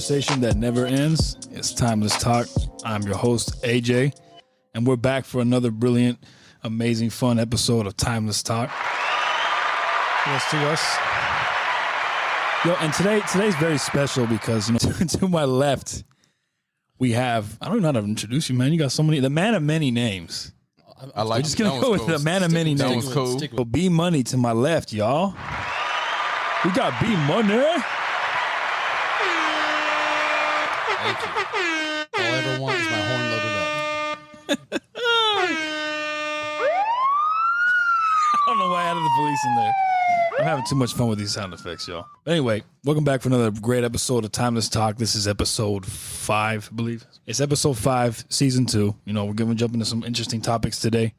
conversation that never ends. It's Timeless Talk. I'm your host, AJ, and we're back for another brilliant, amazing, fun episode of Timeless Talk. Yes, to us. Yo, and today's very special because, you know, to my left, we have, I don't know how to introduce you, man. You got so many, the man of many names. I like. We're just going to go with the man of many That names. was cool. So B Money to my left, y'all. We got B Money. Thank you. All I ever want is my horn loaded up. I don't know why I added the police in there. I'm having too much fun with these sound effects, y'all. Anyway, welcome back for another great episode of Timeless Talk. This is episode 5, I believe. It's episode 5, season 2. You know, we're going to jump into some interesting topics today.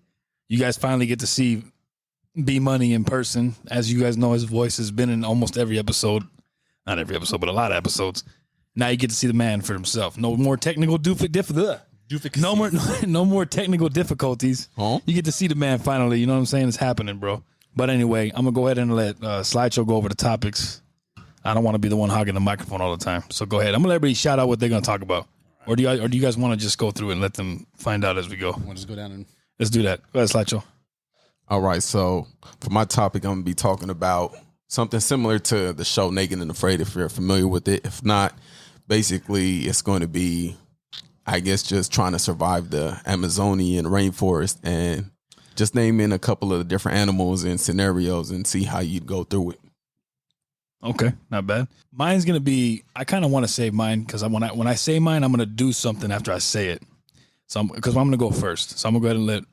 You guys finally get to see B Money in person. As you guys know, his voice has been in almost every episode. Not every episode, but a lot of episodes. Now you get to see the man for himself. No more technical no more technical difficulties. Huh? You get to see the man finally. You know what I'm saying? It's happening, bro. But anyway, I'm gonna go ahead and let Slideshow go over the topics. I don't want to be the one hogging the microphone all the time. So go ahead. I'm gonna let everybody shout out what they're gonna talk about. Or do you guys want to just go through and let them find out as we go? We'll just go down and Let's do that. Go ahead, Slideshow. All right, so for my topic, I'm gonna be talking about something similar to the show Naked and Afraid. If you're familiar with it, if not, basically it's going to be, I guess, just trying to survive the Amazonian rainforest and just name in a couple of the different animals and scenarios and see how you'd go through it. Okay, not bad. Mine's gonna be. I kind of want to save mine because when I say mine, I'm gonna do something after I say it. So because I'm gonna go first. So I'm gonna go ahead and let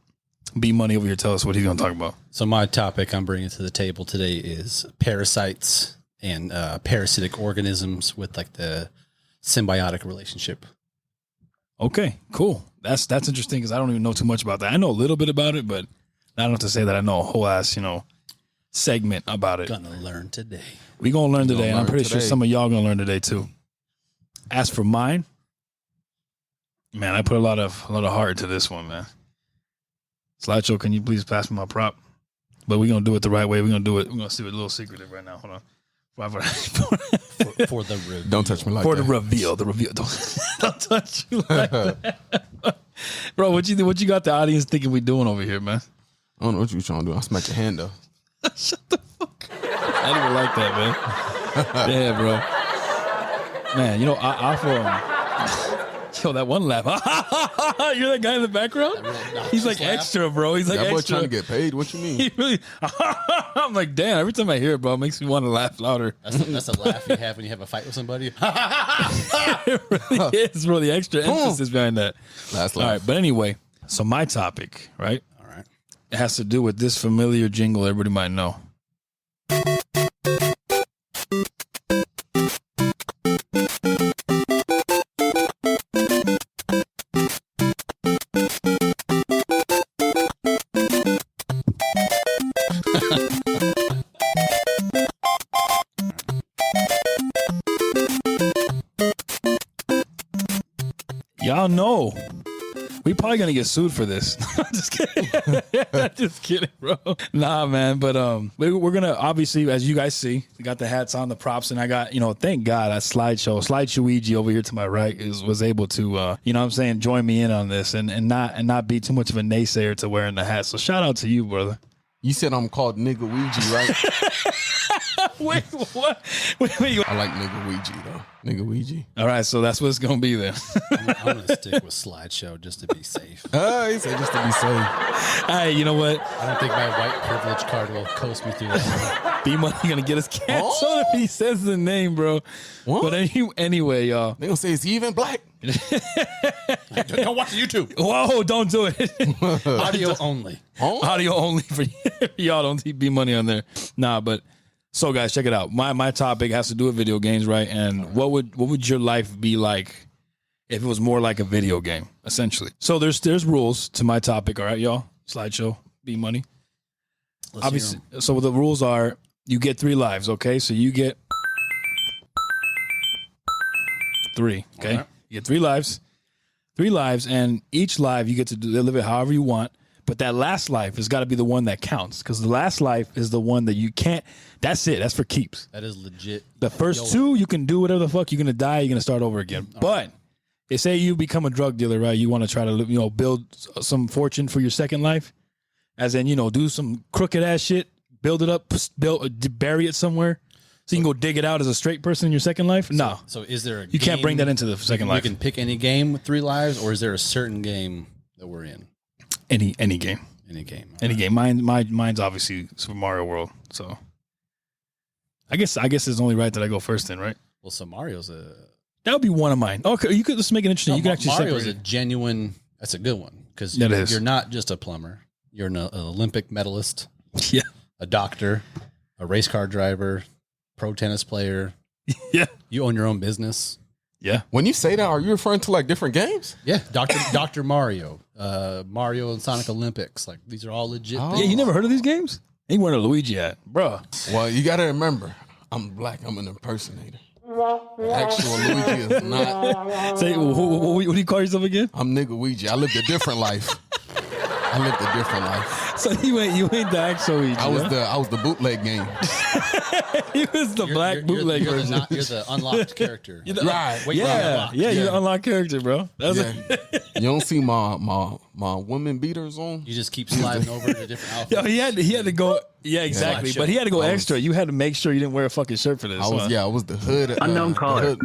B Money over here tell us what he's gonna talk about. So my topic I'm bringing to the table today is parasites and parasitic organisms with like the symbiotic relationship. Okay, cool. That's interesting because I don't even know too much about that. I know a little bit about it, but I don't have to say that I know a whole ass, segment about it. Gonna learn today. We gonna learn today, and I'm pretty sure today. some of y'all gonna learn today too. As for mine, man, I put a lot of heart into this one, man. Slideshow, can you please pass me my prop? But we're gonna do it the right way. We're gonna do it. We're gonna see it a little secretive right now. Hold on. For the reveal. Don't touch me like For that. the reveal. Don't touch you like that. Bro, what you got the audience thinking we doing over here, man? I don't know what you trying to do. I'll smack your hand though. Shut the fuck up. I didn't even like that, man. Yeah, bro. Man, I yo, that one laugh. You're that guy in the background? He's like extra, bro. He's like That boy extra. trying to get paid. What you mean? He really, I'm like, damn, every time I hear it, bro, it makes me want to laugh louder. That's a laugh you have when you have a fight with somebody. It really is, bro. The extra emphasis behind that. Last All laugh. right, but anyway, so my topic, right? All right. It has to do with this familiar jingle everybody might know. Y'all know we probably gonna get sued for this. Just kidding. Just kidding, bro. Nah, man. But we're gonna obviously, as you guys see, we got the hats on, the props, and I got, thank God that Slideshow over here to my right was able to join me in on this and not be too much of a naysayer to wearing the hat. So shout out to you, brother. You said I'm called Nigga Ouija, right? Wait, what? Wait. I like Nigga Ouija though. Nigga Ouija. All right, so that's what it's gonna be then. I'm gonna stick with Slideshow just to be safe. He said just to be safe. Hey, you know what? I don't think my white privilege card will coast me through that. B Money gonna get us canceled if he says the name, bro. What? But anyway, y'all. They gonna say, is he even black? Don't watch YouTube. Whoa, don't do it. Audio only. Audio only for y'all. Don't B Money on there. Nah, but so guys, check it out. My topic has to do with video games, right? And what would your life be like if it was more like a video game, essentially? So there's rules to my topic, all right, y'all? Slideshow, B Money. Obviously, so the rules are you get 3 lives, okay? So you get 3, okay? Right. You get 3 lives, and each live you get to live it however you want. But that last life has got to be the one that counts because the last life is the one that you can't. That's it. That's for keeps. That is legit. The first two, you can do whatever the fuck. You're gonna die. You're gonna start over again. But they say you become a drug dealer, right? You want to try to build some fortune for your second life, as in do some crooked ass shit, build it up, bury it somewhere, so you can go dig it out as a straight person in your second life. No. So is there you can't bring that into the second life? You can pick any game with 3 lives, or is there a certain game that we're in? Any game. Any game. Any game. Mine's obviously Super Mario World. So I guess it's only right that I go first then, right? Well, so Mario's that would be one of mine. Okay, you could just make it interesting. No, you can actually Mario's separate a genuine. That's a good one because That is. you're not just a plumber. You're an Olympic medalist, Yeah. a doctor, a race car driver, pro tennis player. Yeah. You own your own business. Yeah. When you say that, are you referring to like different games? Yeah, Doctor Mario, Mario and Sonic Olympics. Like these are all legit. Oh. things. Yeah, you never heard of these games? Ain't where Luigi at, bruh. Well, you got to remember, I'm black. I'm an impersonator. Actual Luigi is not. Say, what do you call yourself again? I'm nigga Ouija. I lived a different life. So you ain't the actual Luigi. I was the bootleg game. He was the black bootleg you're version. you're the unlocked character. Right. Wait, unlocked. You're the unlocked character, bro. That's Yeah. You don't see my women beaters on. You just keep sliding over to different outfits. Yo, he had to go. Yeah, exactly. Yeah. But he had to go extra. You had to make sure you didn't wear a fucking shirt for this. I was the hood. Unknown caller.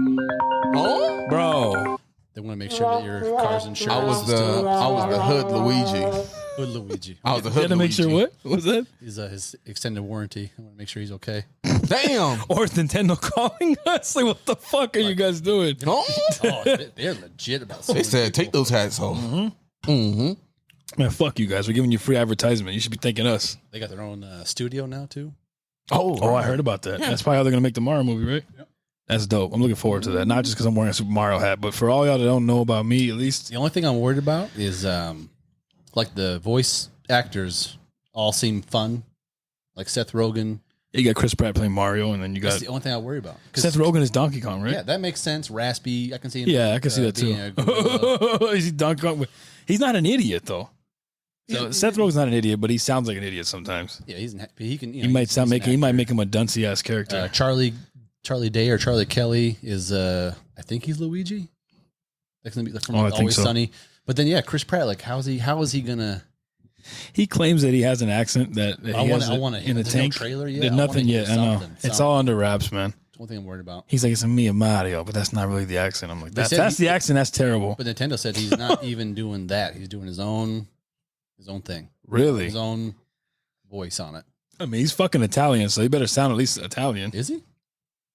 Oh, Bro. They want to make sure that your car's insured. I was the hood Luigi. Hood Luigi. I was the You hood had to make sure Luigi. what was that? He's his extended warranty. I want to make sure he's okay. Damn. Or is Nintendo calling us? Like, what the fuck are you guys doing? Oh. Oh, they're legit about. They said take those hats off. Man, fuck you guys. We're giving you free advertisement. You should be thanking us. They got their own studio now too. Oh, I heard about that. That's probably how they're gonna make the Mario movie, right? Yep. That's dope. I'm looking forward to that. Not just because I'm wearing a Super Mario hat, but for all y'all that don't know about me, at least. The only thing I'm worried about is like the voice actors all seem fun, like Seth Rogen. You got Chris Pratt playing Mario, and then you That's got the only thing I worry about. 'Cause- Seth Rogen is Donkey Kong, right? Yeah, that makes sense. Raspy. I can see him. Yeah, I can see that too. being a gorilla. Is he Donkey Kong? He's not an idiot though. So Seth Rogen's not an idiot, but he sounds like an idiot sometimes. Yeah, he can. He might sound he might make him a duncy ass character. Charlie Day or Charlie Kelly is I think he's Luigi. That's gonna be from I think Always so. Sunny. But then Chris Pratt, like how is he gonna? He claims that he has an accent that he has I want to in the there's no tank. trailer yet. There's I wanna nothing hear yet. I know something. it's all under wraps, man. That's one thing I'm worried about. He's like, it's a me and Mario, but that's not really the accent. I'm like, They that's said the accent. That's terrible. But Nintendo said he's not even doing that. He's doing his own thing, Really? his own voice on it. I mean, he's fucking Italian, so he better sound at least Italian. Is he?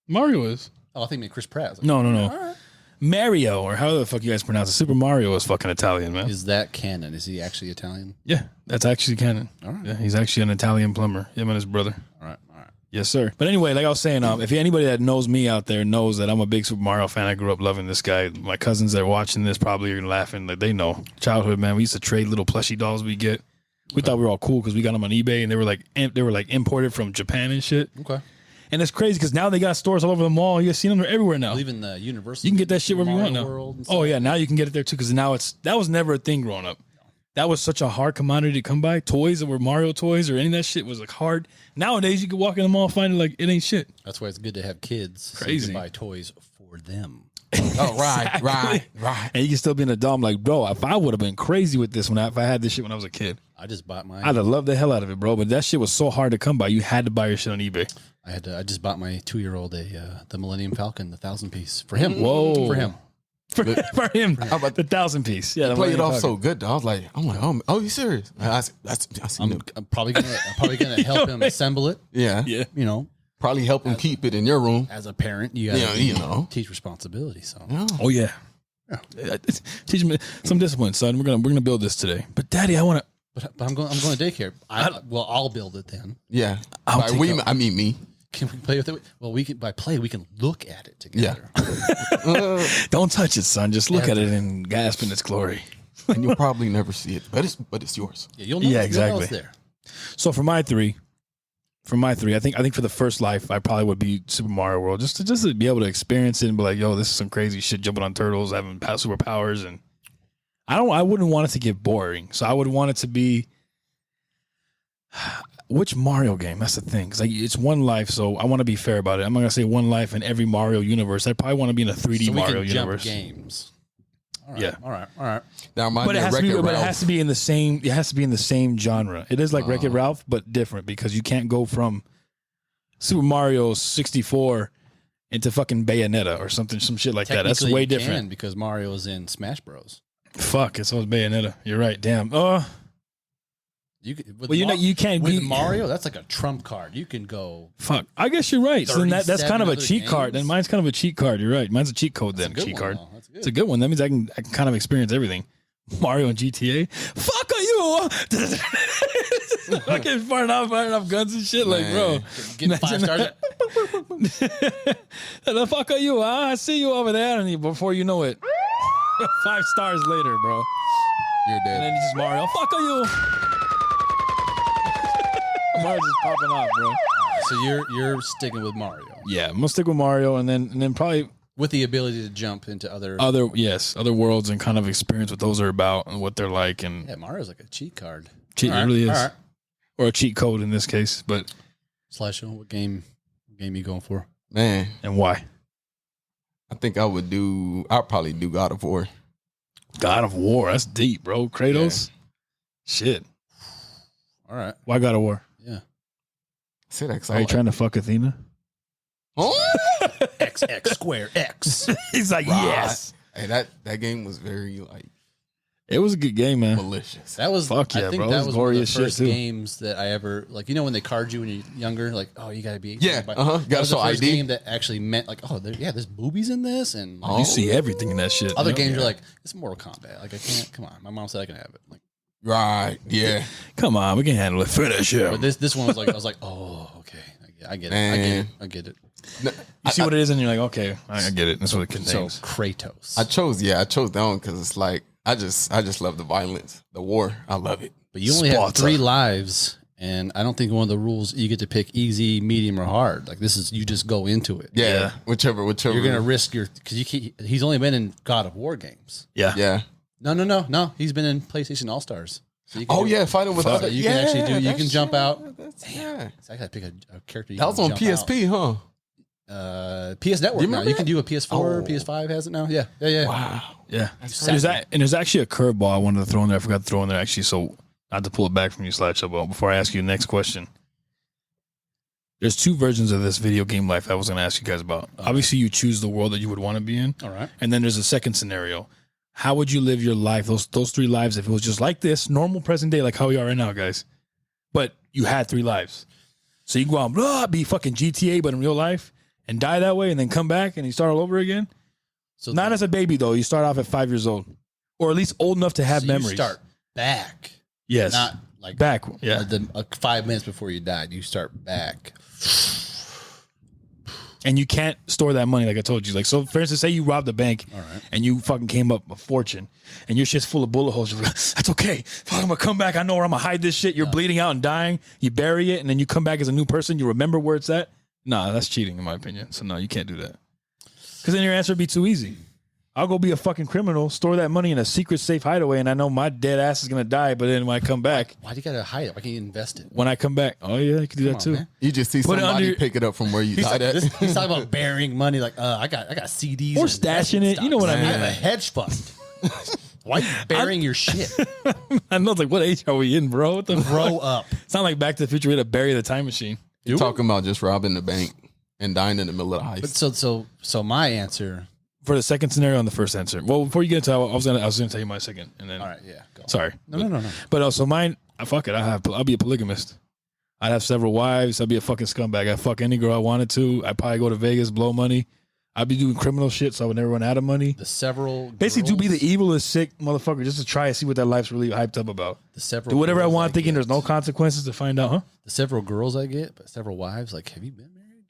Mario is. Oh, I think Chris Pratt. I was like, No. all right. Mario, or how the fuck you guys pronounce it? Super Mario is fucking Italian, man. Is that canon? Is he actually Italian? Yeah, that's actually canon. All right. Yeah, he's actually an Italian plumber. Him and his brother. All right. Yes, sir. But anyway, like I was saying, if anybody that knows me out there knows that I'm a big Super Mario fan. I grew up loving this guy. My cousins that are watching this probably are laughing. Like they know childhood, man. We used to trade little plushy dolls we get. We thought we were all cool because we got them on eBay and they were like imported from Japan and shit. Okay. And it's crazy because now they got stores all over the mall. You see them everywhere now. Even the Universal. You can get that shit wherever you want now. World and Oh yeah, now you can get it there too because now that was never a thing growing up. That was such a hard commodity to come by. Toys that were Mario toys or any of that shit was like hard. Nowadays you can walk in the mall and find it like it ain't shit. That's why it's good to have kids. So you Crazy. can buy toys for them. Oh, right. And you can still be an adult. I'm like, bro, if I would have been crazy with this if I had this shit when I was a kid, I just bought mine. I'd have loved the hell out of it, bro. But that shit was so hard to come by. You had to buy your shit on eBay. I just bought my 2-year-old the Millennium Falcon, the 1,000-piece for him. Whoa. For him. For him, how about the 1,000-piece? Yeah, Play it off so good, though. I was like, oh, you serious? I seen it. I'm probably gonna help him assemble it. Yeah. Yeah. You know, Probably help him keep it in your room. as a parent, you gotta Yeah, you know. teach responsibility. So Oh yeah. Teach me some discipline, son. We're gonna build this today. But Daddy, I want to. but I'm going to daycare. I'll build it then. Yeah. I'll By take we, up- I mean me. Can we play with it? Well, we can we can look at it together. Don't touch it, son. Just look at it and gasp in its glory. And you'll probably never see it, but it's yours. Yeah, you'll know. Yeah, You'll know exactly. it's there. So for my three, I think for the first life, I probably would be Super Mario World, just to be able to experience it and be like, yo, this is some crazy shit, jumping on turtles, having superpowers, and I wouldn't want it to get boring. So I would want it to be which Mario game? That's the thing. Because it's one life, so I want to be fair about it. I'm not gonna say one life in every Mario universe. I probably want to be in a 3D so we Mario can jump universe. Games. All right, Yeah. All right. Now, But it has to be in the same. It has to be in the same genre. It is like Wreck-It Ralph, but different because you can't go from Super Mario 64 into fucking Bayonetta or something, some shit like that. That's Technically, way you different. can because Mario is in Smash Bros. Fuck, it's always Bayonetta. You're right. Damn. You can, Well, you can't with be Mario. That's like a trump card. You can go. Fuck. I guess you're right. So then that's kind of a 37 cheat other card. Then games? mine's kind of a cheat card. You're right. Mine's a cheat code That's then. a good Cheat one, card. though. That's good. It's a good one. That means I can kind of experience everything. Mario and GTA. Fuck are you? Fucking firing off guns and shit. Like, bro. Getting 5 stars. The fuck are you? Huh? I see you over there. And before you know it, 5 stars later, bro. You're And dead. then it's just Mario. Fuck are you? Mario's just popping off, bro. So you're sticking with Mario Yeah, I'm gonna stick with Mario, and then probably with the ability to jump into other. other worlds and kind of experience what those are about and what they're like, and Yeah, Mario's like a cheat card. cheat All right, really is, all right. or a cheat code in this case. But Slasho, what game you going for? Man, and why? I think I'll probably do God of War. God of War, that's deep, bro. Kratos, shit. All right. Why God of War? Yeah. Say that 'cause Are you trying to fuck Athena? X square X. He's like, Right. yes. Hey, that game was very like It was a good game, man. malicious. That was Fuck yeah, I think bro. It that was was one of the glorious shit, first too. games that I ever like. You know when they card you when you're younger, like oh you gotta be 18. Yeah, But uh-huh. That Gotta was the show first ID. game that actually meant like oh there's boobies in this and like, You see everything in that shit. other Yep. games are like it's Mortal Kombat. Like I can't. Come on, my mom said I can have it. Like Right. Yeah. Come on, we can handle it. Finish him. but this one was like I was like oh okay I get it I get it. You see what it is, and you're like, okay, I get it. That's what it So contains. Kratos. I chose that one because it's like I just love the violence, the war. I love it. But you only have Sparta. 3 lives, and I don't think one of the rules you get to pick easy, medium, or hard. Like this is you just go into it. Yeah. Whichever. You're gonna risk your because he's only been in God of War games. Yeah. Yeah. No. He's been in PlayStation All Stars. So you can Oh do- yeah, fighting with So other. you can actually do. You that's can jump true. out. Yeah. So I gotta pick a character. You That was can on jump PSP, huh? out. PS Network you now. remember You can do a PS4, Oh. PS5 has it now. Yeah. Wow. Yeah. crazy. There's actually a curveball I wanted to throw in there. I forgot to throw in there actually. So not to pull it back from you, Slideshow, but before I ask you the next question, there's 2 versions of this video game life I was going to ask you guys about. Obviously, you choose the world that you would want to be in. All right. And then there's a second scenario. How would you live your life, those 3 lives, if it was just like this, normal present day, like how we are right now, guys? But you had 3 lives. So you go out and be fucking GTA, but in real life, and die that way, and then come back and you start all over again? So Not as a baby, though. You start off at 5 years old. Or at least old enough to have so memories. You start back, Yes. not like Back. Yeah. 5 minutes before you died. You start back. And you can't store that money like I told you. Like, so for instance, say you robbed a bank All right. and you fucking came up a fortune and your shit's full of bullet holes. You're like, that's okay. Fuck, I'm gonna come back. I know where I'm gonna hide this shit. You're bleeding out and dying. You bury it and then you come back as a new person. You remember where it's at. Nah, that's cheating in my opinion. So no, you can't do that. Because then your answer would be too easy. I'll go be a fucking criminal, store that money in a secret safe hideaway, and I know my dead ass is gonna die. But then when I come back, Why do you gotta hide it? Why can't you invest it? oh yeah, you can do that on, too. man. You just see Put it somebody under- pick it up from where you died at. He's talking about burying money. Like, I got CDs Or and stashing investment it. You know what I stocks. mean. I have a hedge fund. Why are you burying your shit? I know, it's like, what age are we in, bro? What the Grow fuck? up. It's not like Back to the Future. We had to bury the time machine. You're talking about just robbing the bank and dying in the middle of the But heist. so my answer. For the second scenario and the first answer. Well, before you get into that, I was gonna tell you my second, and then All right, yeah. Go. sorry. No. But also mine. Fuck it. I'll be a polygamist. I'd have several wives. I'd be a fucking scumbag. I'd fuck any girl I wanted to. I'd probably go to Vegas, blow money. I'd be doing criminal shit, so I would never run out of money. The several Basically, to be girls- the evilest sick motherfucker, just to try and see what that life's really hyped up about. the several Do whatever I girls want, thinking get. there's no consequences to find out, huh? The several girls I get, but several wives. Like, have you been married?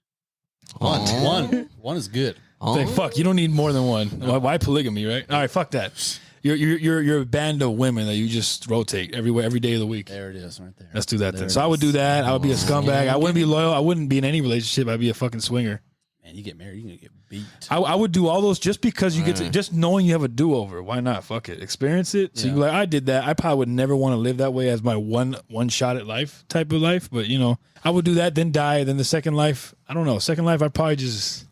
Oh. One is good. Oh. Like, fuck, you don't need more than one. Why polygamy, right? All right, fuck that. You're a band of women that you just rotate every day of the week. There it is, right there. Let's do that There then. it So I would is. do that. I would be a scumbag. I wouldn't be loyal. I wouldn't be in any relationship. I'd be a fucking swinger. Man, you get married, you're gonna get beat. I would do all those just because you get to, just knowing you have a do-over. Why not? Fuck it. Experience it. So Yeah. you're like, I did that. I probably would never want to live that way as my one shot at life type of life. But, you know, I would do that, then die. Then the second life, I don't know. Second life, I'd probably just,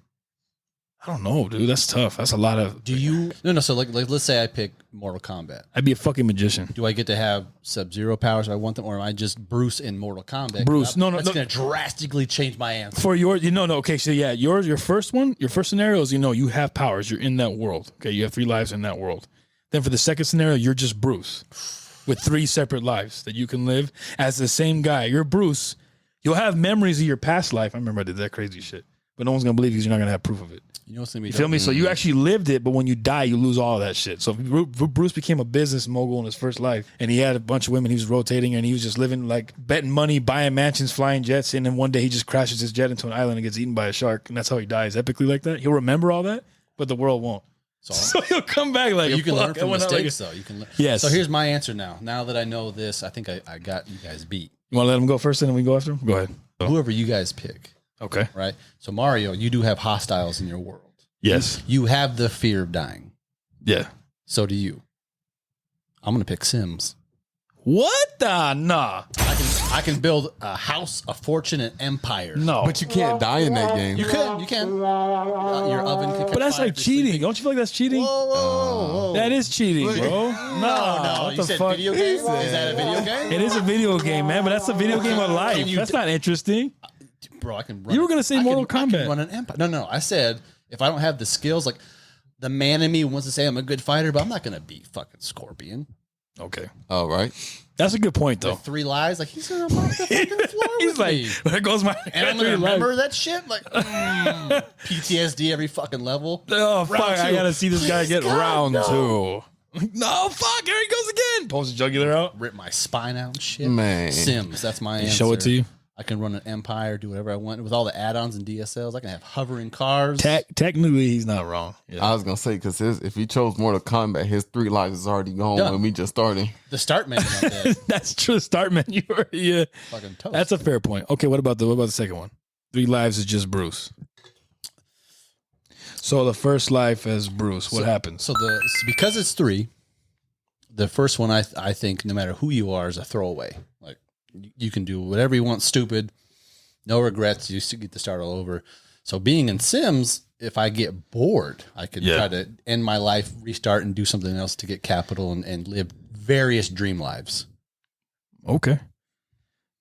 I don't know, dude. That's tough. That's a lot of. Do you? No. So like let's say I pick Mortal Kombat. I'd be a fucking magician. Do I get to have Sub-Zero powers? If I want them, or am I just Bruce in Mortal Kombat? Bruce, no. That's gonna drastically change my answer. For your, no. Okay, so yeah, your first one, your first scenario is, you know, you have powers. You're in that world. Okay, you have 3 lives in that world. Then for the second scenario, you're just Bruce with 3 separate lives that you can live as the same guy. You're Bruce. You'll have memories of your past life. I remember I did that crazy shit, but no one's gonna believe you because you're not gonna have proof of it. You know what's gonna be? You feel me? So you actually lived it, but when you die, you lose all of that shit. So if Bruce became a business mogul in his first life, and he had a bunch of women he was rotating, and he was just living like betting money, buying mansions, flying jets, and then one day he just crashes his jet into an island and gets eaten by a shark, and that's how he dies epically like that. He'll remember all that, but the world won't. So he'll come back like, you can learn from fuck, mistakes, though. You can learn. Yes. So here's my answer now. Now that I know this, I think I got you guys beat. You want to let him go first, and then we go after him? Go ahead. Whoever you guys pick, Okay. right? So Mario, you do have hostiles in your world. Yes. You have the fear of dying. Yeah. So do you. I'm gonna pick Sims. What the? Nah. I can build a house, a fortune, an empire. No. But you can't die in that game. You can. Your oven can. But that's like cheating. Don't you feel like that's cheating? Whoa. That is cheating, bro. No. What You the said fuck? video game? Is that a video game? It is a video game, man, but that's a video game of life. That's not interesting. Bro, I can run. You were gonna say I Mortal can Kombat. run an empire. No. I said if I don't have the skills, like the man in me wants to say I'm a good fighter, but I'm not gonna beat fucking Scorpion. Okay. All right. That's a good point, though. With 3 lives, like he's gonna mop the fucking floor He's with like, me. there goes my. And I'm gonna remember that shit, like PTSD every fucking level. Oh, fuck. Round I two. got to see this guy get God, round no. 2. No, fuck. Here he goes again. Pulls the jugular out. Rip my spine out and shit. Man. Sims, that's my answer. Show it to you. I can run an empire, do whatever I want with all the add-ons and DSLs. I can have hovering cars. Technically, he's not wrong. Yeah. I was gonna say because if he chose Mortal Kombat, his 3 lives is already gone Done. when we just started. The start menu up there. That's true. Start menu. Yeah. Fucking toast. That's a fair point. Okay, what about the second one? 3 lives is just Bruce. So the first life as Bruce, what happens? So because it's 3, the first one I think no matter who you are is a throwaway. Like you can do whatever you want, stupid, no regrets. You still get to start all over. So being in Sims, if I get bored, I could try to end my life, restart, and do something else to get capital and live various dream lives. Okay.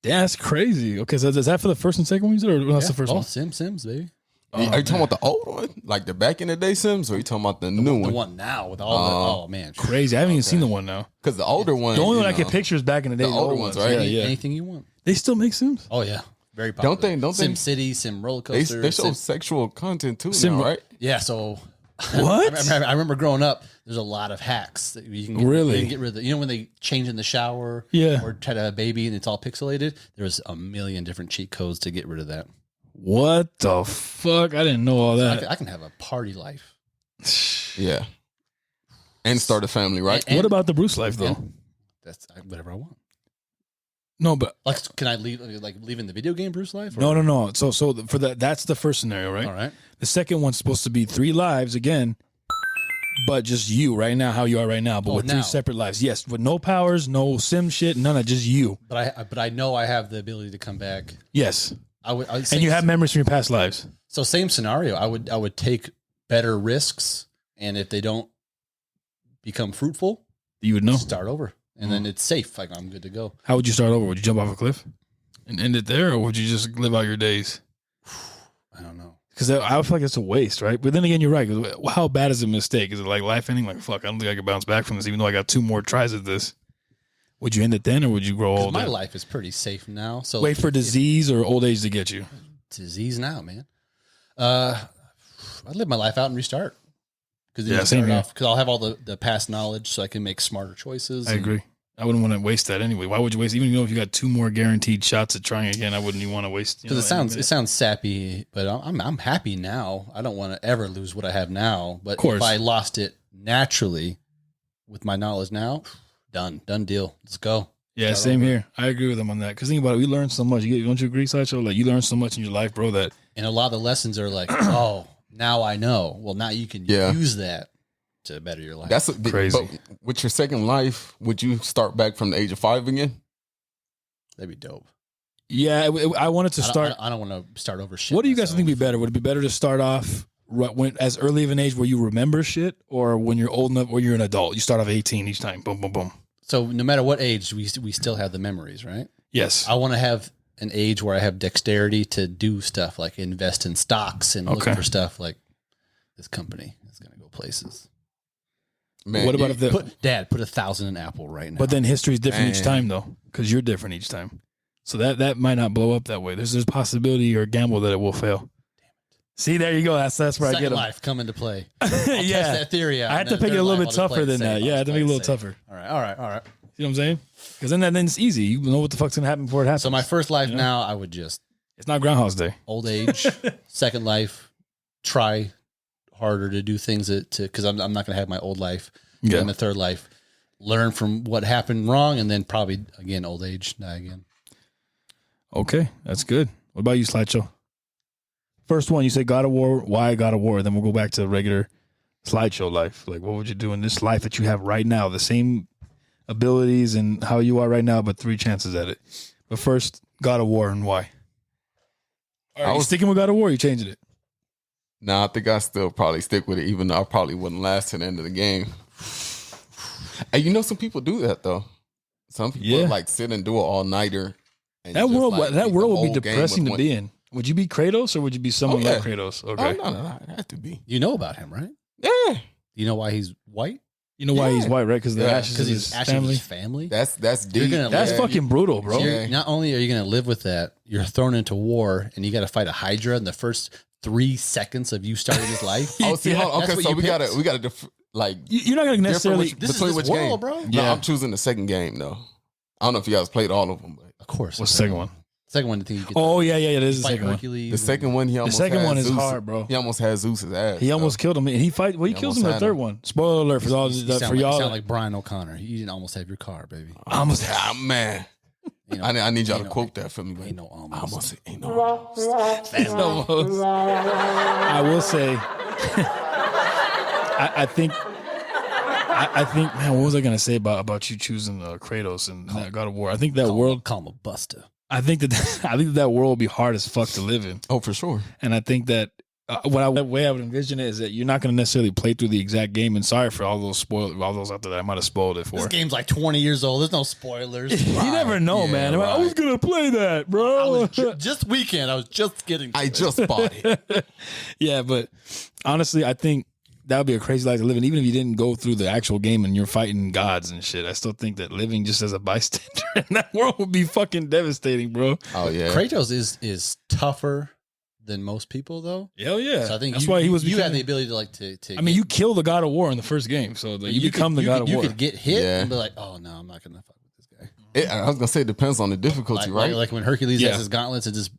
Yeah, that's crazy. Okay, so is that for the first and second one you said, or that's the first one? Sims, baby. Are you talking about the old one, like the back in the day Sims, or are you talking about the new The one? one now with all the, oh man. Crazy. I haven't even seen the one now. Because the older one, The only one you I get know, pictures back in the day. the older ones, right? Yeah. Anything you want. They still make Sims? Oh yeah. Very popular. Don't they? Sim City, Sim Roller They Coaster. show sexual content too, Sim- now, right? Yeah, so What? I remember growing up. There's a lot of hacks that you can get, Really? you can get rid of. You know when they change in the shower, Yeah. or try to have a baby and it's all pixelated. There's a million different cheat codes to get rid of that. What the fuck? I didn't know all that. I can have a party life. Yeah. And start a family, right? And- What about the Bruce life, though? and that's whatever I want. No, but Like, can I leave in the video game Bruce life? Or? no. So for that's the first scenario, right? All right. The second one's supposed to be 3 lives again, but just you right now, how you are right now, but with 3 now. separate lives. Yes, with no powers, no sim shit, none of just you. But I know I have the ability to come back. Yes, I would and you have memories from your past lives. so same scenario. I would take better risks, and if they don't become fruitful, You would know. start over, and then it's safe. Like I'm good to go. How would you start over? Would you jump off a cliff and end it there, or would you just live out your days? I don't know. Because I feel like it's a waste, right? But then again, you're right. 'Cause how bad is a mistake? Is it like life ending? Like, fuck, I don't think I could bounce back from this, even though I got 2 more tries at this. Would you end it then, or would you grow 'Cause old? my life is pretty safe now. So Wait for disease or old age to get you. disease now, man. I'd live my life out and restart. Because same here. Because I'll have all the past knowledge, so I can make smarter choices. I agree. I wouldn't want to waste that anyway. Why would you waste? Even if you got 2 more guaranteed shots at trying again, I wouldn't even want to waste. Because it sounds sappy, but I'm happy now. I don't want to ever lose what I have now. But if I lost it naturally with my knowledge now, done deal. Let's go. Yeah, Start same over. here. I agree with him on that. Because think about it, we learn so much. Don't you agree, Sideshow? Like, you learn so much in your life, bro, that... And a lot of the lessons are like, oh, now I know. Well, now you can use that to better your life. That's Crazy. But with your second life, would you start back from the age of 5 again? That'd be dope. Yeah, I wanted to start... I don't want to start over shit. What do you guys myself. think would be better? Would it be better to start off as early of an age where you remember shit, or when you're old enough or you're an adult? You start off 18 each time. Boom, boom, boom. So no matter what age, we still have the memories, right? Yes. I want to have an age where I have dexterity to do stuff like invest in stocks and look for stuff like this company is going to go places. Man, what about if the... Put 1,000 in Apple right now. But then history's different each time, though, because you're different each time. So that might not blow up that way. There's a possibility or gamble that it will fail. See, there you go. That's where Second I get them. life come into play. I'll test that theory out. I had to make it a little bit tougher than that. Yeah, I had to make it a little tougher. All right. See what I'm saying? Because then it's easy. You know what the fuck's gonna happen before it happens. So my first life now, I would just it's not Groundhog's Day. Old age, second life, try harder to do things because I'm not gonna have my old life. Yeah. And the third life, learn from what happened wrong, and then probably again old age, die again. Okay, that's good. What about you, Slideshow? First one, you say God of War. Why God of War? Then we'll go back to regular Slideshow life. Like, what would you do in this life that you have right now? The same abilities and how you are right now, but 3 chances at it. But first, God of War and why? Are you sticking with God of War? Or you changing it? Nah, I think I still probably stick with it, even though I probably wouldn't last to the end of the game. And you know, some people do that though. Some people like sit and do an all-nighter. That world would be depressing to be in. Would you be Kratos or would you be someone like Kratos? Okay. Oh, no, it has to be. You know about him, right? Yeah. You know why he's white? You know why he's white, right? Because the ashes of his family. That's deep. That's fucking brutal, bro. So not only are you going to live with that, you're thrown into war and you got to fight a Hydra in the first 3 seconds of you starting his life. Oh, see, hold on. Okay, so we gotta you're not gonna necessarily between which world, game, bro. No, I'm choosing the second game though. I don't know if you guys played all of them, but of course. What's the second one? Second one, I think you get. Oh yeah, it is the second one. The second one, the second one is hard, bro. He almost had Zeus's ass. He almost killed him. And he kills him in the third one. Spoiler alert for all for y'all. You sound like Brian O'Connor. You didn't almost have your car, baby. Man. I need y'all to quote that for me. Ain't no almost. Ain't no almost. Ain't no almost. I will say, I think, man, what was I gonna say about you choosing Kratos and God of War? I think that world. Call him a buster. I think that world will be hard as fuck to live in. Oh, for sure. And I think that the way I would envision it is that you're not going to necessarily play through the exact game. And sorry for all those out there that I might have spoiled it for. This game's like 20 years old. There's no spoilers. You never know, man. Right. I was going to play that, bro. Just weekend. I was just getting. I just bought it. Yeah, but honestly, I think that would be a crazy life to live in. Even if you didn't go through the actual game and you're fighting gods and shit, I still think that living just as a bystander in that world would be fucking devastating, bro. Oh yeah, Kratos is tougher than most people, though. Hell yeah, so I think that's why he was. You had the ability to. I mean, you kill the God of War in the first game, so you become the God of War. You could get hit and be like, "Oh no, I'm not gonna fuck with this guy." I was gonna say it depends on the difficulty, right? Like when Hercules has his gauntlets and just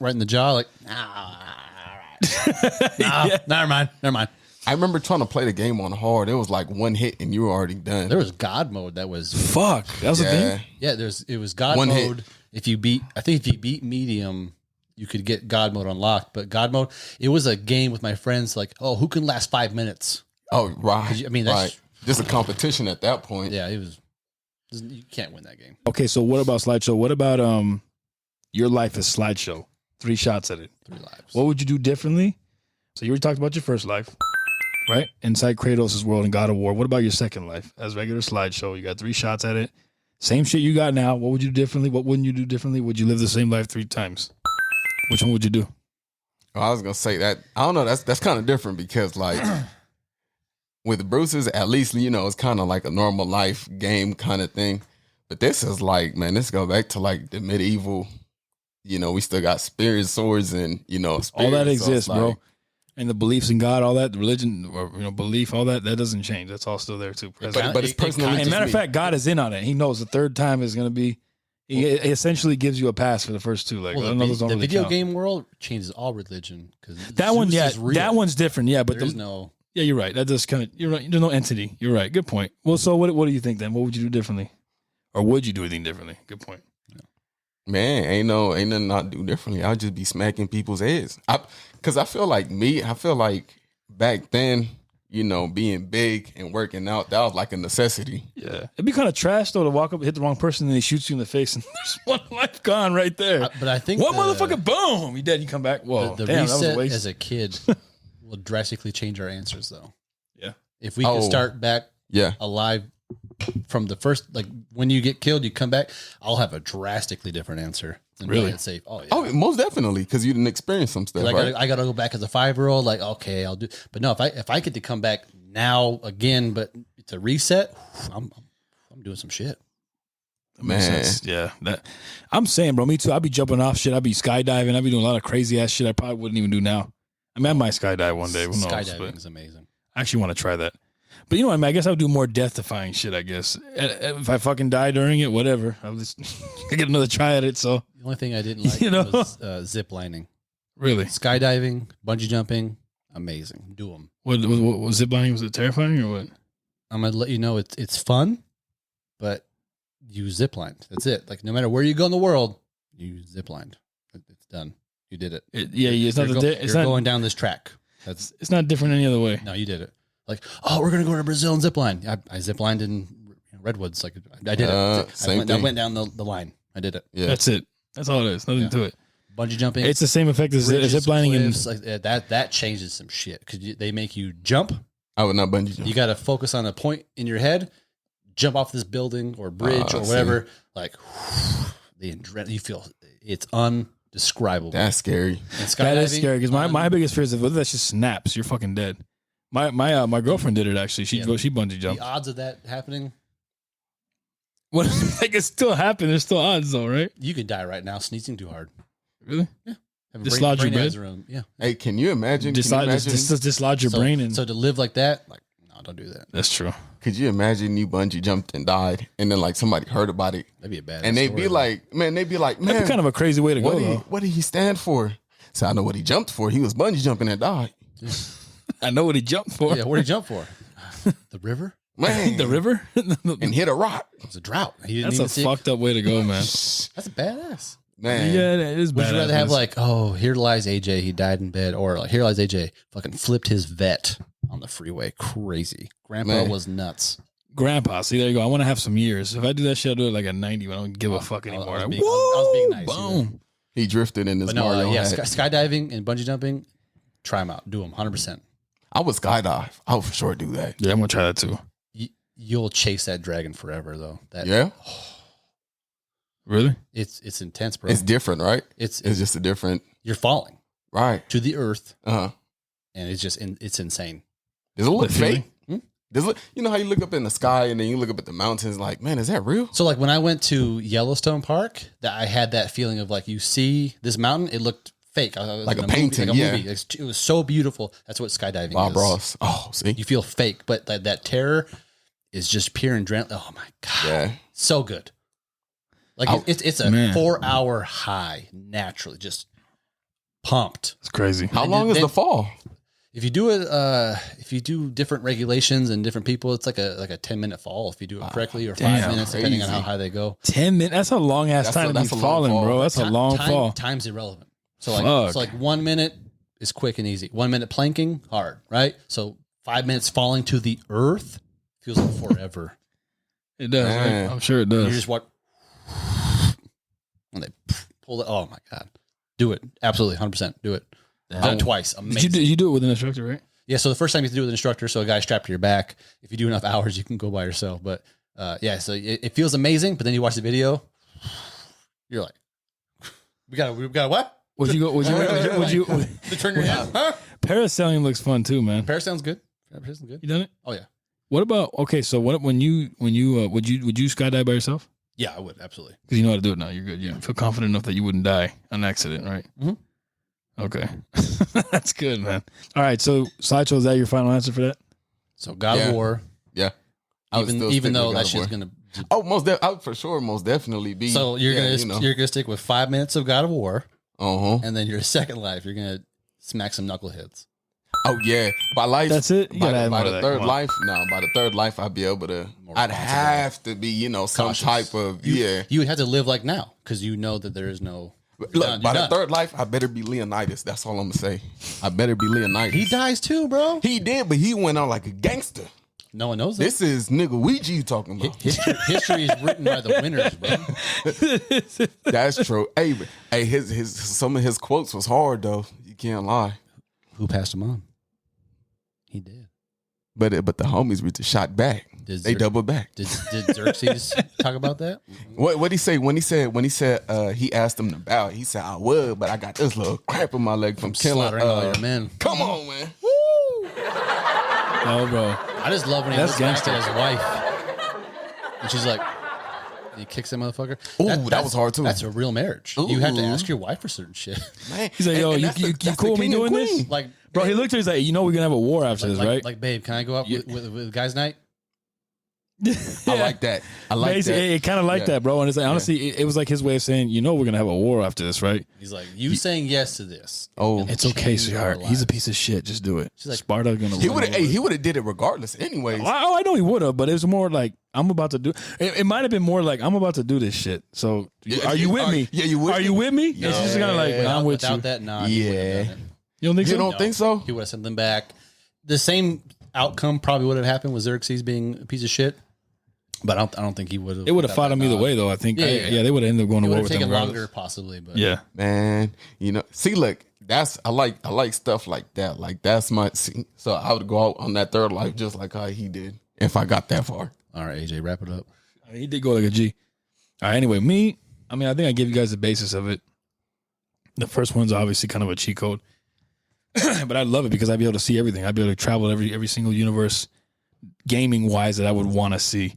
right in the jaw, like, all right, never mind. I remember trying to play the game on hard. It was like one hit and you were already done. There was God mode that was fuck. That was a thing. Yeah, it was God mode. Hit. If you beat medium, you could get God mode unlocked. But God mode, it was a game with my friends. Like, oh, who can last 5 minutes? Oh, right. That's right. Just a competition at that point. Yeah, it was. You can't win that game. Okay, so what about Slideshow? What about your life is Slideshow? 3 shots at it. 3 lives. What would you do differently? So you already talked about your first life. Right? Inside Kratos' world in God of War. What about your second life? As regular Slideshow, you got 3 shots at it. Same shit you got now. What would you do differently? What wouldn't you do differently? Would you live the same life 3 times? Which one would you do? Well, I was gonna say that. I don't know. That's kind of different because like with Bruce's, at least it's kind of like a normal life game kind of thing. But this is like, man, this go back to like the medieval. We still got spears, swords, and spears, all that exists, like, bro. And the beliefs in God, all that, the religion, or belief, all that doesn't change. That's all still there too. But it's personally. And matter of fact, God is in on it. He knows the third time is going to be. He essentially gives you a pass for the first 2. Like the video game world changes all religion because that one, that one's different. Yeah, but there's no. Yeah, you're right. That does kind of. You're right. There's no entity. You're right. Good point. Well, so what do you think then? What would you do differently, Or would you do anything differently? Good point. Man, ain't nothing not do differently. I'll just be smacking people's heads. Cause I feel like back then, you know, being big and working out, that was like a necessity. Yeah. It'd be kind of trash though to walk up, hit the wrong person, and then he shoots you in the face, and there's one life gone right there. But I think one motherfucker, boom, you dead. You come back. Whoa, the damn, that was a reset waste. as a kid will drastically change our answers, though. Yeah. If we could start back alive from the first, like when you get killed, you come back, I'll have a drastically different answer. Than Really? playing safe. Oh, yeah. Oh, most definitely, because you didn't experience some stuff. Like, right? I got to go back as a 5-year-old. Like, okay, I'll do. But no, if I get to come back now again, but to reset, I'm doing some shit. That makes sense. Yeah. I'm saying, bro, me too. I'd be jumping off shit. I'd be skydiving. I'd be doing a lot of crazy ass shit I probably wouldn't even do now. I mean, I might skydive one day. Who knows? Skydiving is amazing. I actually want to try that. But you know what, I mean? I guess I would do more death-defying shit, I guess. If I fucking die during it, whatever. I'll just get another try at it, so. The only thing I didn't like was zip lining. Really? Skydiving, bungee jumping, amazing. Do them. What was zip lining? Was it terrifying or what? I'm going to let you know it's fun, but you zip lined. That's it. Like, no matter where you go in the world, you zip lined. It's done. You did it. It's You're going down this track. It's not different any other way. No, you did it. Like, oh, we're gonna go to Brazil and zip line. I zip lined in redwoods. Like, I did it. I went down the line. I did it. Yeah, that's it. That's all it is. Nothing to it. Bungee jumping. It's the same effect as zip lining. Cliffs, like that changes some shit because they make you jump. I would not bungee jump. You got to focus on a point in your head. Jump off this building or bridge or whatever. Like the adrenaline, you feel it's undescribable. That's scary. That is scary because my biggest fear is if that just snaps, you're fucking dead. My girlfriend did it actually. She bungee jumped. The odds of that happening. What? Like it still happened. There's still odds though, right? You could die right now sneezing too hard. Really? Yeah. Dislodge your brain. Yeah. Hey, can you imagine? Dislodge your brain. And so to live like that, like no, don't do that. That's true. Could you imagine you bungee jumped and died, and then like somebody heard about it? That'd be a bad. And they'd be like, man, that'd be kind of a crazy way to go. What did he stand for? So I know what he jumped for. He was bungee jumping and died. I know what he jumped for. Yeah, what did he jump for? The river? Man. The river? And hit a rock. It was a drought. That's a fucked up way to go, man. That's a badass. Man. Yeah, it is badass. Would you rather have like, oh, here lies AJ, he died in bed, or like, here lies AJ, fucking flipped his vet on the freeway. Crazy. Grandpa was nuts. Grandpa, see, there you go. I want to have some years. If I do that shit, I'll do it like at 90 when I don't give a fuck anymore. I was being nice. Boom. He drifted in his Mario hat. Skydiving and bungee jumping, try them out. Do them 100%. I would skydive. I would for sure do that. Yeah, I'm going to try that too. You'll chase that dragon forever, though. Yeah? Really? It's intense, bro. It's different, right? It's just a different... You're falling. Right. To the earth. Uh-huh. And it's just, it's insane. Does it look fake? You know how you look up in the sky and then you look up at the mountains like, man, is that real? So like when I went to Yellowstone Park, that I had that feeling of like, you see this mountain, it looked fake. Like a painting, movie. It was so beautiful. That's what skydiving Bob is. Ross. Oh, see? You feel fake, but that terror is just pure adrenaline. Oh my God. Yeah. So good. Like it's a 4-hour high, naturally, just pumped. It's crazy. How long is the fall? If you do it, if you do different regulations and different people, it's like a 10-minute fall if you do it correctly, or 5 minutes depending on how high they go. 10 minutes? That's a long ass time to be falling, bro. That's a long fall. Time's irrelevant. So like 1 minute is quick and easy. 1 minute planking, hard, right? So 5 minutes falling to the earth feels like forever. It does. Right? I'm sure it does. You just what? When they pull it. Oh my God. Do it. Absolutely. 100%. Do it. Done it twice. Amazing. You do it with an instructor, right? Yeah. So the first time you have to do it with an instructor, so a guy strapped to your back. If you do enough hours, you can go by yourself. But yeah, so it feels amazing. But then you watch the video, you're like, we got what? Would you turn your head? Huh? Parasailing looks fun too, man. Parasailing good. Parasailing good. You done it? Oh yeah. What about when you would you skydive by yourself? Yeah, I would absolutely. Because you know how to do it now. You're good. You feel confident enough that you wouldn't die on accident, right? Mm-hmm. Okay. That's good, man. All right. So, Sideshow, is that your final answer for that? So, God of War. Yeah. Even though that shit's going to... I would for sure most definitely be... So, you're gonna stick with 5 minutes of God of War. Uh-huh. And then your second life, you're going to smack some knuckleheads. Oh yeah, by life. That's it? You By, gotta the, add by more to the that. third Come on. life, no. By the third life, I'd be able to. I'd have to be, some Cautious. type of yeah. You would have to live like now because you know that there is no. Look, by the third life, I better be Leonidas. That's all I'm gonna say. I better be Leonidas. He dies too, bro. He did, but he went out like a gangster. No one knows that. This is nigga Ouija you talking about. History is written by the winners, bro. That's true. Hey, his some of his quotes was hard though. You can't lie. Who passed him on? He did. But the homies were just shot back. They doubled back. Did Xerxes talk about that? What he say when he said he asked him to bow? He said I would, but I got this little crap in my leg from killing Slaughtering all your men. Come on, man. Oh, bro. I just love when he That's looks back gangster. at his wife, and she's like, and he kicks that motherfucker. Ooh, that was hard too. That's a real marriage. You have to ask your wife for certain shit. Man. He's like, yo, And you that's cool with me king and doing this? queen. Like, Bro, he looked at her, he's like, you know we're going to have a war after this, right? Like, babe, can I go out with guys' night? I like that. I like Basically, that. it kind of like Yeah. that, bro. And it's like, honestly, it was like his way of saying, you know we're going to have a war after this, right? He's like, you saying yes to this. Oh, It's okay, Change sweetheart. our He's a lives. piece of shit. Just do it. She's like- Sparta going to he would have did it regardless. Anyways, Oh, I know he would have, but it was more like, I'm about to do it. It might have been more like, I'm about to do this shit. So, are you with me? Yeah, you with Are me? you with me? It's just kind of like, I'm with Without you. that, nah. Yeah. You don't think you so? don't think so? He would have sent them back. The same outcome probably would have happened with Xerxes being a piece of shit. But I don't think he would have. It would have fought him either way, though. I think, Yeah. they would have ended up going to It would war have with him. taken regardless. longer, possibly. But Yeah. Man, see, look, I like stuff like that. Like that's my see, so I would go out on that third life just like how he did if I got that far. all right, AJ, wrap it up. He did go like a G. All right, anyway, I think I gave you guys the basis of it. The first one's obviously kind of a cheat code. But I love it because I'd be able to see everything. I'd be able to travel every single universe, gaming wise, that I would want to see.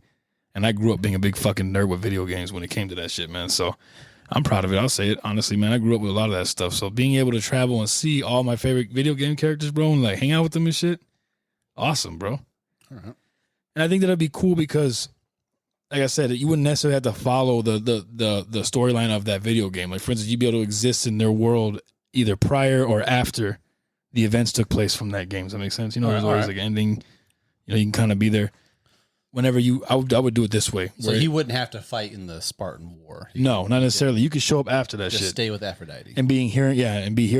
And I grew up being a big fucking nerd with video games when it came to that shit, man. So I'm proud of it. I'll say it honestly, man. I grew up with a lot of that stuff. So being able to travel and see all my favorite video game characters, bro, and like hang out with them and shit, awesome, bro. All right. And I think that'd be cool because, like I said, you wouldn't necessarily have to follow the storyline of that video game. Like, for instance, you'd be able to exist in their world either prior or after the events took place from that game. Does that make sense? You know, there's always like an ending. You know, you can kind of be there whenever I would do it this way. So where- he wouldn't have to fight in the Spartan War. He no, not necessarily. You could show up after that just shit stay with Aphrodite. and be hearing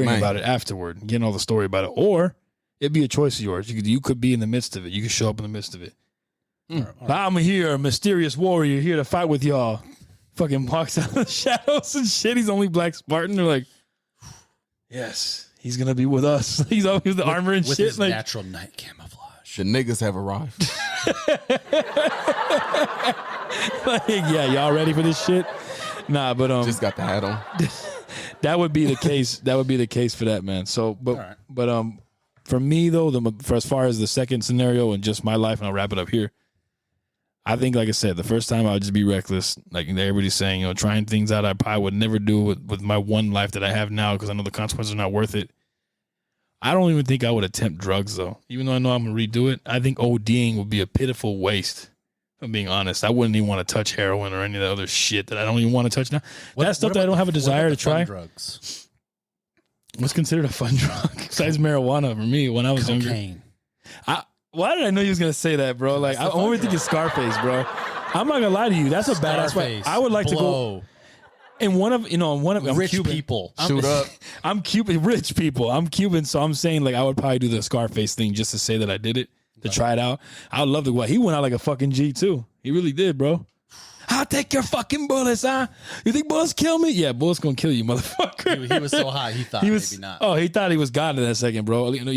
Man. about it afterward, getting all the story about it, or it'd be a choice of yours. You could be in the midst of it. You could show up in the midst of it. I'm here, a mysterious warrior here to fight with y'all. Fucking walks out of the shadows and shit. He's only black Spartan. They're like, yes, he's gonna be with us. He's always with the armor and with shit. his Like, natural night camouflage. The niggas have arrived. like, yeah, y'all ready for this shit? Nah, but Just got the hat on. that would be the case. That would be the case for that, man. So, right. but for me though, for as far as the second scenario and just my life, and I'll wrap it up here. I think, like I said, the first time I would just be reckless. Like everybody's saying, trying things out I probably would never do with my one life that I have now because I know the consequences are not worth it. I don't even think I would attempt drugs though. Even though I know I'm gonna redo it, I think ODing would be a pitiful waste. If I'm being honest, I wouldn't even want to touch heroin or any of the other shit that I don't even want to touch now. That's stuff that I don't have a desire to try. Drugs. What's considered a fun drug besides marijuana for me when I was younger? Cocaine. Why did I know you was gonna say that, bro? Like I'm only thinking Scarface, bro. I'm not gonna lie to you. That's a badass way. Scarface, I would like to go blow. in one of I'm Rich Cuban. people. Shoot up. I'm Cuban, rich people. I'm Cuban, so I'm saying like I would probably do the Scarface thing just to say that I did it, to try it out. I would love to go. He went out like a fucking G too. He really did, bro. I'll take your fucking bullets, huh? You think bullets kill me? Yeah, bullets gonna kill you, motherfucker. He was so high, he thought He was, maybe not. Oh, he thought he was God in that second, bro. He didn't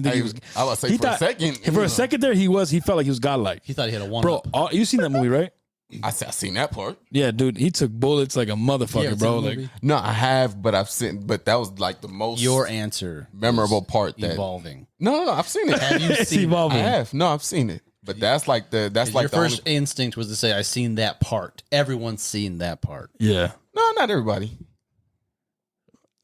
think he was. I was say He for a thought- second. For a second there, he felt like he was godlike. He thought he had a one. Bro, you seen that movie, right? I seen that part. Yeah, dude, he took bullets like a motherfucker, bro. Like, No, I have, but I've seen. But that was like the most Your answer memorable part. That evolving. no, I've seen it. Have you it's seen? I evolving. have. No, I've seen it. But that's like the Your the first only, instinct was to say, "I seen that part." Everyone's seen that part. Yeah. no, not everybody.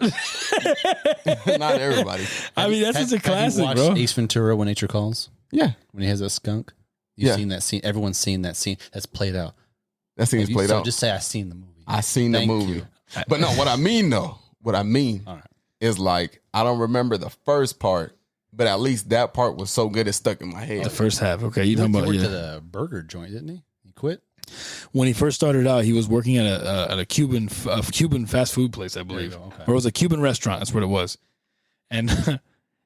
Not everybody. I mean, that's just a Have you classic, watched bro. Ace Ventura: When Nature Calls? Yeah, When he has that skunk. You've Yeah. seen that scene. Everyone's seen that scene. That's played out. that scene is You- played so out. just say, "I seen the movie." I seen the Thank movie. you. But no, what I mean though, All right. is like I don't remember the first part, but at least that part was so good it stuck in my head. The first half. Okay, He you talking worked about at a burger joint, didn't he? He quit. when he first started out, he was working at a Cuban fast food place, I believe, Okay. or it was a Cuban restaurant. That's what it was, and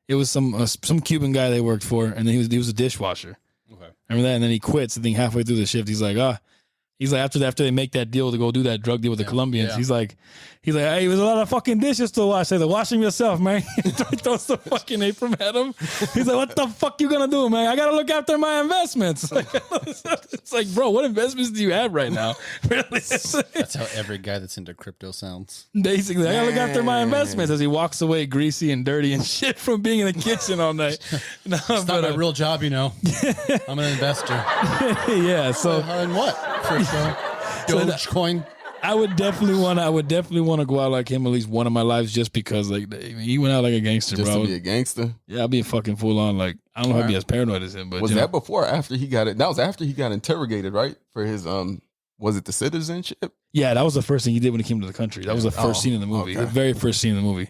it was some Cuban guy they worked for, and then he was a dishwasher. Okay. Remember that? And then he quits. I think halfway through the shift, he's like, after they make that deal to go do that drug deal with the Colombians, yeah. he's like, hey, there's a lot of fucking dishes to wash. Say, wash them yourself, man. He throws the fucking apron at him. He's like, what the fuck you gonna do, man? I gotta look after my investments. It's like, bro, what investments do you have right now? Really? That's how every guy that's into crypto sounds. Basically, I gotta look after my investments as he walks away greasy and dirty and shit from being in the kitchen all night. No, It's not my real job, I'm an investor. yeah, so In what? Crypto? Dogecoin? I would definitely want to go out like him at least one of my lives just because like he went out like a gangster, Just bro. to be a gangster. Yeah, I'd be a fucking full on like I don't know if I'd be as paranoid as him, but Was that before or after he got it? That was after he got interrogated, right? For his was it the citizenship? Yeah, that was the first thing he did when he came to the country. That was the first scene in the movie. Okay. The very first scene in the movie.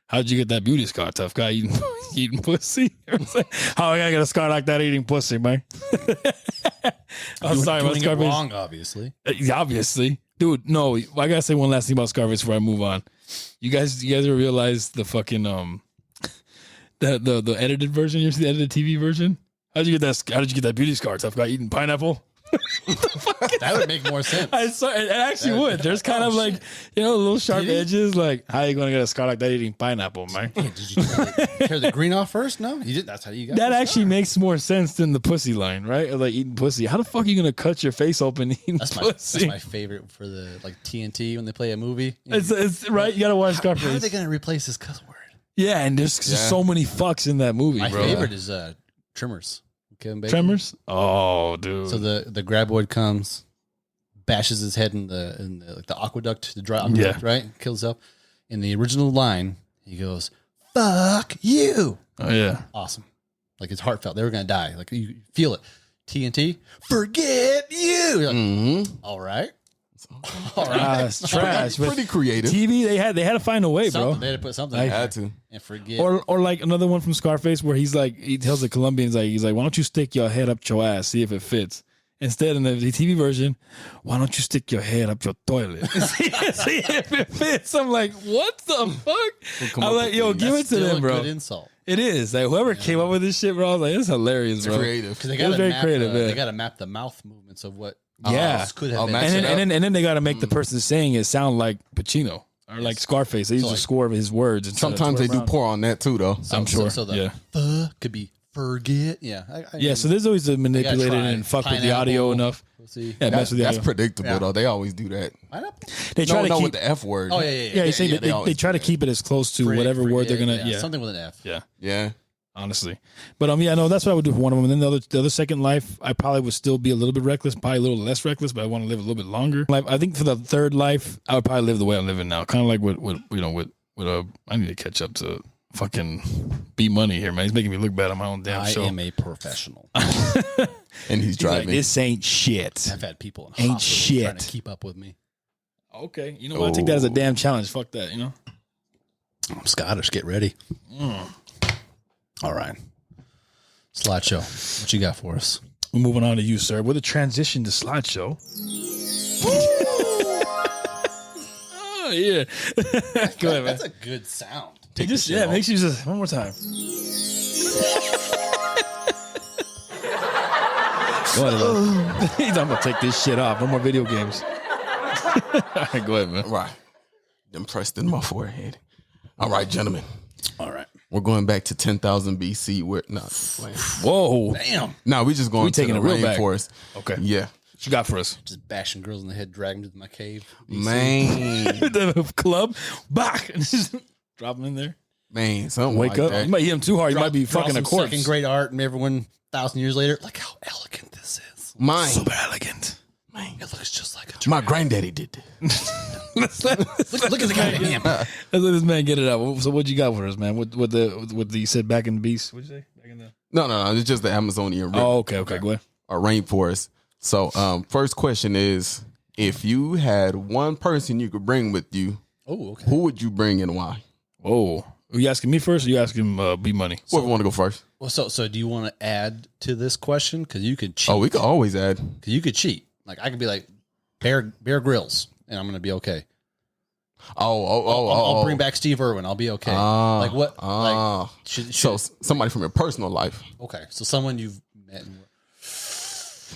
How'd you get that beauty scar, tough guy? Eating pussy? How I gotta get a scar like that eating pussy, man? I'm sorry, my Doing it Scarface. wrong, obviously. Obviously, dude. No, I gotta say one last thing about Scarface before I move on. You guys ever realize the fucking the edited version? You see the edited TV version? How did you get that beauty scar, tough guy eating pineapple? That would make more sense. It actually would. There's kind of like, little sharp edges. Like, how you going to get a scar like that eating pineapple, man? Did you tear the green off first? No, you did. That's how you got That the actually scar. makes more sense than the pussy line, right? Or like eating pussy. How the fuck are you going to cut your face open eating That's pussy? my favorite for the TNT when they play a movie. It's right. You got to watch How are Scarface. they going to replace this cuss word? Yeah, and there's just so many fucks in that movie, My bro. favorite is Tremors. Kevin Bacon. Tremors? Oh, dude. So the graboid comes, bashes his head in the aqueduct, the dry aqueduct, right? Kills himself. In the original line, he goes, "Fuck you." Oh, yeah. Awesome. Like it's heartfelt. They were gonna die. Like you feel it. TNT, forget you. You're like, all right. All right. It's trash. but Pretty creative. TV, they had to find a way, bro. Something. They had to put something. I in there. Had to. And forget. Or like another one from Scarface where he's like, he tells the Colombians, he's like, why don't you stick your head up your ass, see if it fits. Instead, in the TV version, why don't you stick your head up your toilet? see if it fits. I'm like, what the fuck? I'm like, yo, give it to Still them, a bro. good insult. It is. Like, whoever came up with this shit, bro, I was like, it's hilarious, bro. Creative. Because they It was got very map creative, yeah. They got to map the mouth movements of what Yeah. else could have I'll been. match it up. And then they got to make the person saying it sound like Pacino or like Scarface. They use the score of his words. And Sometimes they do pour on that too, though. I'm sure. So the Yeah. could be forget. Yeah. Yeah, so there's always the manipulated try. and fuck with the Pineapple. audio enough. Pussy. Yeah, mess with the That's audio. predictable, though. They always do that. Pineapple? They try to No, keep. with the F word. Oh, yeah. Yeah, you say yeah, they always try do to that. keep it as close to Forget, whatever word they're gonna. Yeah, Something with an F. yeah. Yeah. Honestly, but yeah, no, that's what I would do for one of them. And then the other Second Life, I probably would still be a little bit reckless, probably a little less reckless, but I want to live a little bit longer. Like I think for the third life, I would probably live the way I'm living now, kind of like with I need to catch up to fucking B Money here, man. He's making me look bad on my own damn I show. am a professional. And he's He's driving. like, this ain't shit. I've had people in Ain't hospitals shit. trying to keep up with me. Okay, you know what? I take that as a damn challenge. Fuck that, you know. I'm Scottish. Get ready. All right. Slideshow. What you got for us? We're moving on to you, sir. With a transition to slideshow. Oh yeah. Go ahead, man. That's a good sound. It just makes you just one more time. Go ahead, man. He's I'm gonna take this shit off. No more video games. All right, go ahead, man. Right. Them pressed in my forehead. All right, gentlemen. All right. We're going back to 10,000 BC. Whoa. Damn. No, we just going to taking the it real back. rainforest. Okay. Yeah. What you got for us? Just bashing girls in the head, dragging them to my cave. Man. The club. Back. Drop him in there. Man, something Wake like up. that. You might hit him too hard. You might be Draw fucking a some corpse. second grade art, and everyone 1,000 years later, look how elegant this is. Mine. Super elegant. Man, it looks just like a My granddaddy did that. look at the guy. Damn. Let's let this man get it out. So what you got for us, man? What the you said back in the beast? What'd you say? Back in the No. It's just the Amazonian river. Oh, okay. Go ahead. Or rainforest. So, first question is, if you had one person you could bring with you, Oh, okay. who would you bring and why? Oh, Are you asking me first or you asking B Money? Whoever want to go first. Well, so do you want to add to this question? Because you could cheat. Oh, we could always add. Because you could cheat. Like I could be like Bear Grylls, and I'm going to be okay. I'll bring back Steve Irwin. I'll be okay. Like what? Like, so somebody from your personal life. Okay, so someone you've met.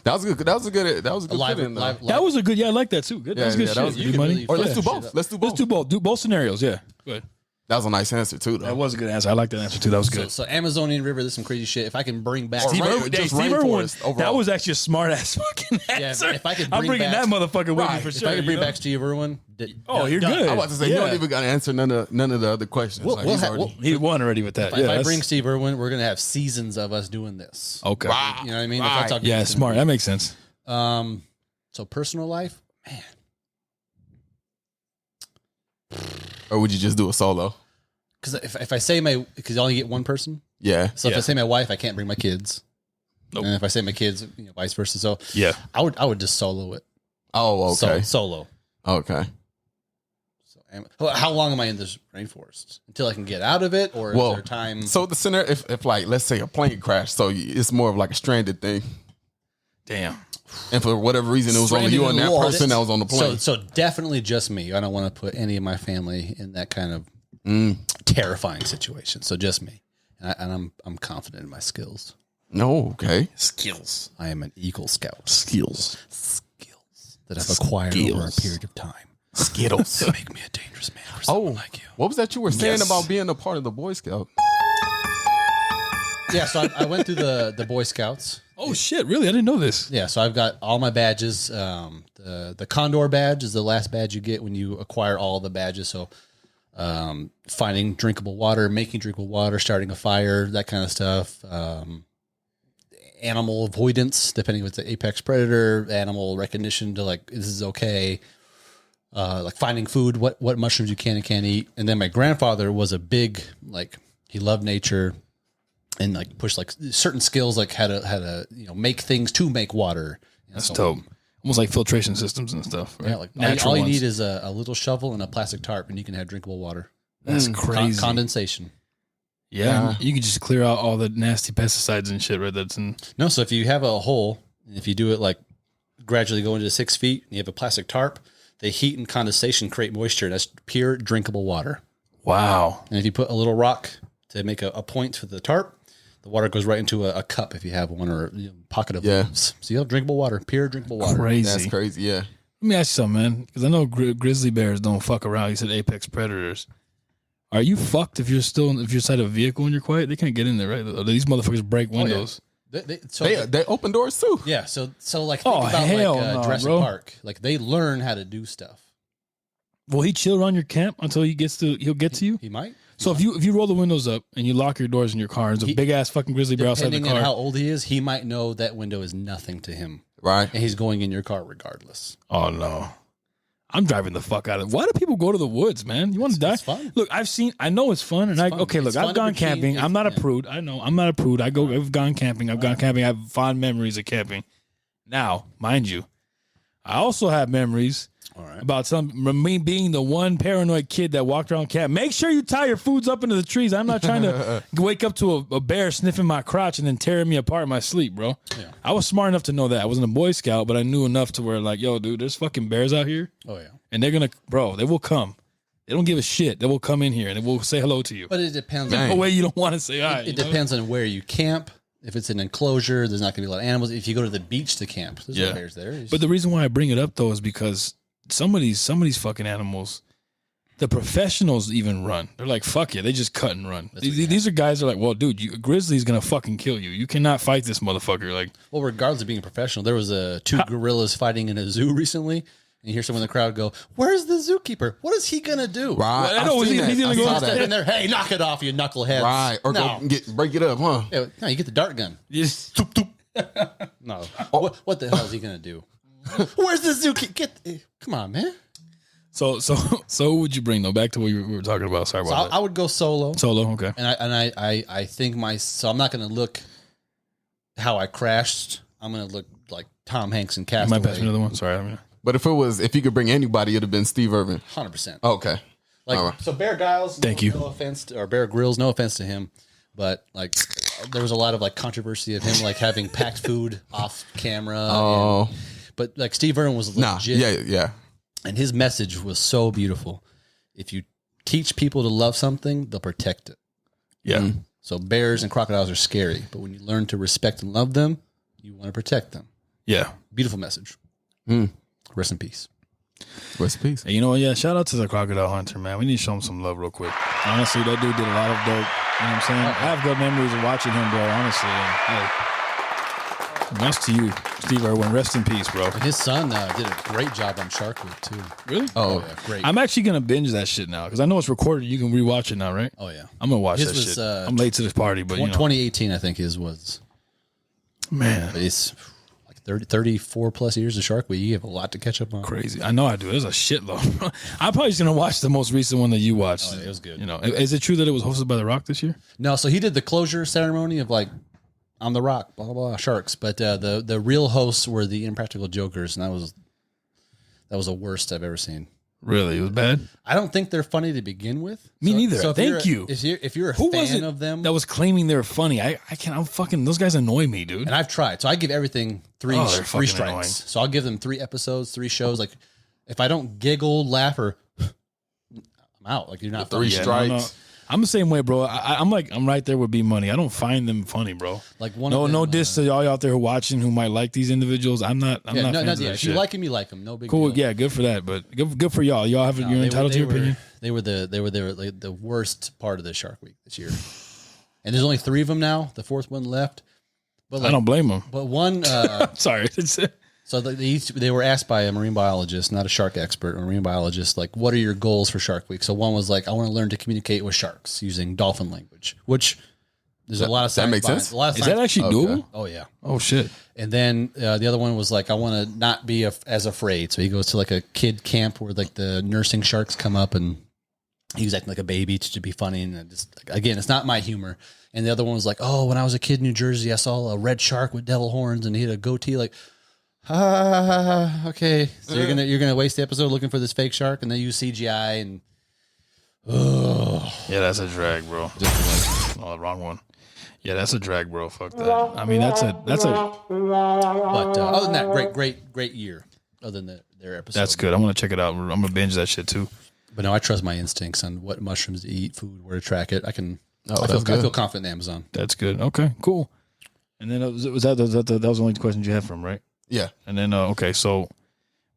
That was good. That was a good. That was a good. That was a good. Yeah, I like that too. Good. That was good. That Shit. was B Money. really Or let's do both. Let's do both. Let's do both. Do both scenarios. Yeah. Go ahead. That was a nice answer too, though. That was a good answer. I like that answer too. That was good. So Amazonian River, there's some crazy shit. If I can bring back Steve Irwin, just Steve Irwin, rainforest overall. that was actually a smart ass fucking answer. if I could I'm bring bringing back- that motherfucker with me for if sure. I can bring you know? back Steve Irwin, you're done. good. I'm about to say you don't even got to answer none of the other questions. We'll he's have- already- He won already with that. If I bring Steve Irwin, we're gonna have seasons of us doing this. Okay. Right. You know what I mean? Right. That's how good Yeah, it's smart. gonna That makes sense. be. So personal life, man. or would you just do a solo? Because if I say because you only get one person. Yeah. So if Yeah. I say my wife, I can't bring my kids. Nope. And if I say my kids, vice versa. So Yeah. I would just solo it. Oh, okay. Solo. Okay. So, how long am I in this rainforest until I can get out of it, or is there time? So the scenario, if like let's say a plane crash, so it's more of like a stranded thing, Damn. and for whatever reason it was only Stranded you and in that the person woods. that was on the plane. So definitely just me. I don't want to put any of my family in that kind of terrifying situation. So just me, and I'm confident in my skills. No, okay. Skills. I am an Eagle Scout. Skills. That I've acquired over a period of time. Skittles. To make me a dangerous man for someone like you. What was that you were saying Yes. about being a part of the Boy Scout? Yeah, so I went through the Boy Scouts. Oh shit! Really? I didn't know this. Yeah, so I've got all my badges. The Condor badge is the last badge you get when you acquire all the badges. So finding drinkable water, making drinkable water, starting a fire, that kind of stuff. Animal avoidance, depending if it's an apex predator, animal recognition to like, this is okay. Like finding food, what mushrooms you can and can't eat. And then my grandfather was a big, like, he loved nature and like pushed like certain skills, like how to make things to make water. That's dope. Almost like filtration systems and stuff. Right? Yeah, like Natural all you ones. need is a little shovel and a plastic tarp, and you can have drinkable water. That's crazy. Condensation. Yeah, you can just clear out all the nasty pesticides and shit. Right? That's in. No, so if you have a hole, and if you do it like gradually go into 6 feet, and you have a plastic tarp, the heat and condensation create moisture. That's pure drinkable water. Wow. And if you put a little rock to make a point for the tarp, the water goes right into a cup if you have one, or a pocket of leaves. So you have drinkable water, pure drinkable water. Crazy. That's crazy. Yeah. Let me ask you something, man, because I know grizzly bears don't fuck around. You said apex predators. Are you fucked if you're inside a vehicle and you're quiet? They can't get in there, right? These motherfuckers break windows. They open doors too. Yeah, so like think Oh, about hell like no, Jurassic bro. Park. Like they learn how to do stuff. Will he chill around your camp until he'll get to you? He might. So if you roll the windows up and you lock your doors in your car, and there's a big ass fucking grizzly bear outside the Depending on car. how old he is, he might know that window is nothing to him, Right. and he's going in your car regardless. Oh no. I'm driving the fuck out of it. Why do people go to the woods, man? You want to die? It's fun. Look, I know it's fun. And fun. look, It's I've fun gone to be camping. keen. I'm not a Yeah. prude. I know I'm not a prude. I've gone camping. I have fond memories of camping. Now, mind you, I also have memories about me being the one paranoid kid that walked around camp. Make sure you tie your foods up into the trees. I'm not trying to wake up to a bear sniffing my crotch and then tearing me apart in my sleep, bro. Yeah. I was smart enough to know that. I wasn't a Boy Scout, but I knew enough to where like, yo, dude, there's fucking bears out here. Oh yeah, And they're gonna, bro, they will come. They don't give a shit. They will come in here and they will say hello to you. but it depends. No way you don't want to say hi. It depends on where you camp. If it's an enclosure, there's not going to be a lot of animals. If you go to the beach to camp, there's no bears there. But the reason why I bring it up though is because some of these fucking animals, the professionals even run. They're like, fuck it, they just cut and run. These are guys that are like, well, dude, a grizzly's gonna fucking kill you. You cannot fight this motherfucker. Like, well, regardless of being a professional, there was two gorillas fighting in a zoo recently. And you hear someone in the crowd go, "Where's the zookeeper? What is he gonna do?" Right. I know, I've seen he's that. gonna I go saw Step that. in there, hey, knock it off, you knuckleheads. Right. Or no. go break it up, huh? Yeah, no, you get the dart gun. just No. What the hell is he gonna do? Where's the zookeeper? Come on, man. so who would you bring though? Back to what we were talking about. Sorry So about that. I would go solo. Solo, okay. And I think so I'm not gonna look how I crashed. I'm gonna look like Tom Hanks in You Castaway. might pass me another one. Sorry, I mean, But if you could bring anybody, it'd have been Steve Irwin. 100%. Okay. Like, All right. so Bear Giles, Thank you. No offense to, or Bear Grylls, no offense to him, but like there was a lot of like controversy of him like having packed food off camera. Oh, But like Steve Irwin was nah, legit. yeah. And his message was so beautiful. If you teach people to love something, they'll protect it. Yeah. So bears and crocodiles are scary, but when you learn to respect and love them, you want to protect them. Yeah. Beautiful message. Rest in peace. Rest in peace. Hey, you know what? Yeah, shout out to the Crocodile Hunter, man. We need to show him some love real quick. Honestly, that dude did a lot of dope. You know what I'm saying? I have good memories of watching him, bro, honestly. And, hey, much to you, Steve Irwin. Rest in peace, bro. And his son did a great job on Shark Week, too. Really? Oh, yeah. Great. I'm actually going to binge that shit now because I know it's recorded. You can rewatch it now, right? Oh, yeah. I'm going to watch His that was, shit. I'm late to this party, but you know. 2018, I think his was. Man. But it's like 34 plus years of Shark Week. You have a lot to catch up on. Crazy. I know I do. There's a shitload. I'm probably just going to watch the most recent one that you watched. Oh, it was good. You know, is it true that it was hosted by The Rock this year? No, so he did the closure ceremony of like, on the Rock, blah, blah, blah, Sharks. But the real hosts were the Impractical Jokers, and that was the worst I've ever seen. Really? It was bad? I don't think they're funny to begin with. Me neither. if Thank you. If you're a Who was fan it of them, that was claiming they were funny? I'm fucking, those guys annoy me, dude. and I've tried, so I give everything three Oh, they're fucking strikes. annoying. So I'll give them 3 episodes, 3 shows. Like if I don't giggle, laugh, or I'm out. Like you're not funny. Three Yeah, strikes. I'm the same way, bro. I'm right there with B Money. I don't find them funny, bro. Like one. No, of them, no diss to y'all out there who watching who might like these individuals. I'm not. I'm not. Fans of that if shit. you like them, you like them. No big Cool. deal. Yeah, good for that. But good for y'all. Y'all have No, you're they entitled to your opinion. They were like the worst part of the Shark Week this year. And there's only 3 of them now. The 4th one left. But like, I don't blame them. But one. Sorry. So they were asked by a marine biologist, not a shark expert, a marine biologist, like, what are your goals for Shark Week? So one was like, I want to learn to communicate with sharks using dolphin language, which there's a lot of science. That makes behind- sense? A lot of Is science- that actually doable? Oh yeah. Oh shit. And then the other one was like, I want to not be as afraid. So he goes to like a kid camp where like the nursing sharks come up and he was acting like a baby to be funny. And just again, it's not my humor. And the other one was like, oh, when I was a kid in New Jersey, I saw a red shark with devil horns and he had a goatee. Like, okay. So you're gonna waste the episode looking for this fake shark and then use CGI and Yeah, that's a drag, bro. Oh, the wrong one. Yeah, that's a drag, bro. Fuck that. I mean, that's a. But other than that, great year. Other than their episode, That's good. I'm gonna check it out. I'm gonna binge that shit too. But no, I trust my instincts on what mushrooms to eat, food, where to track it. I that's feel good. confident in Amazon. That's good. Okay, cool. And then that was the only question you had from, right? Yeah. And then okay, so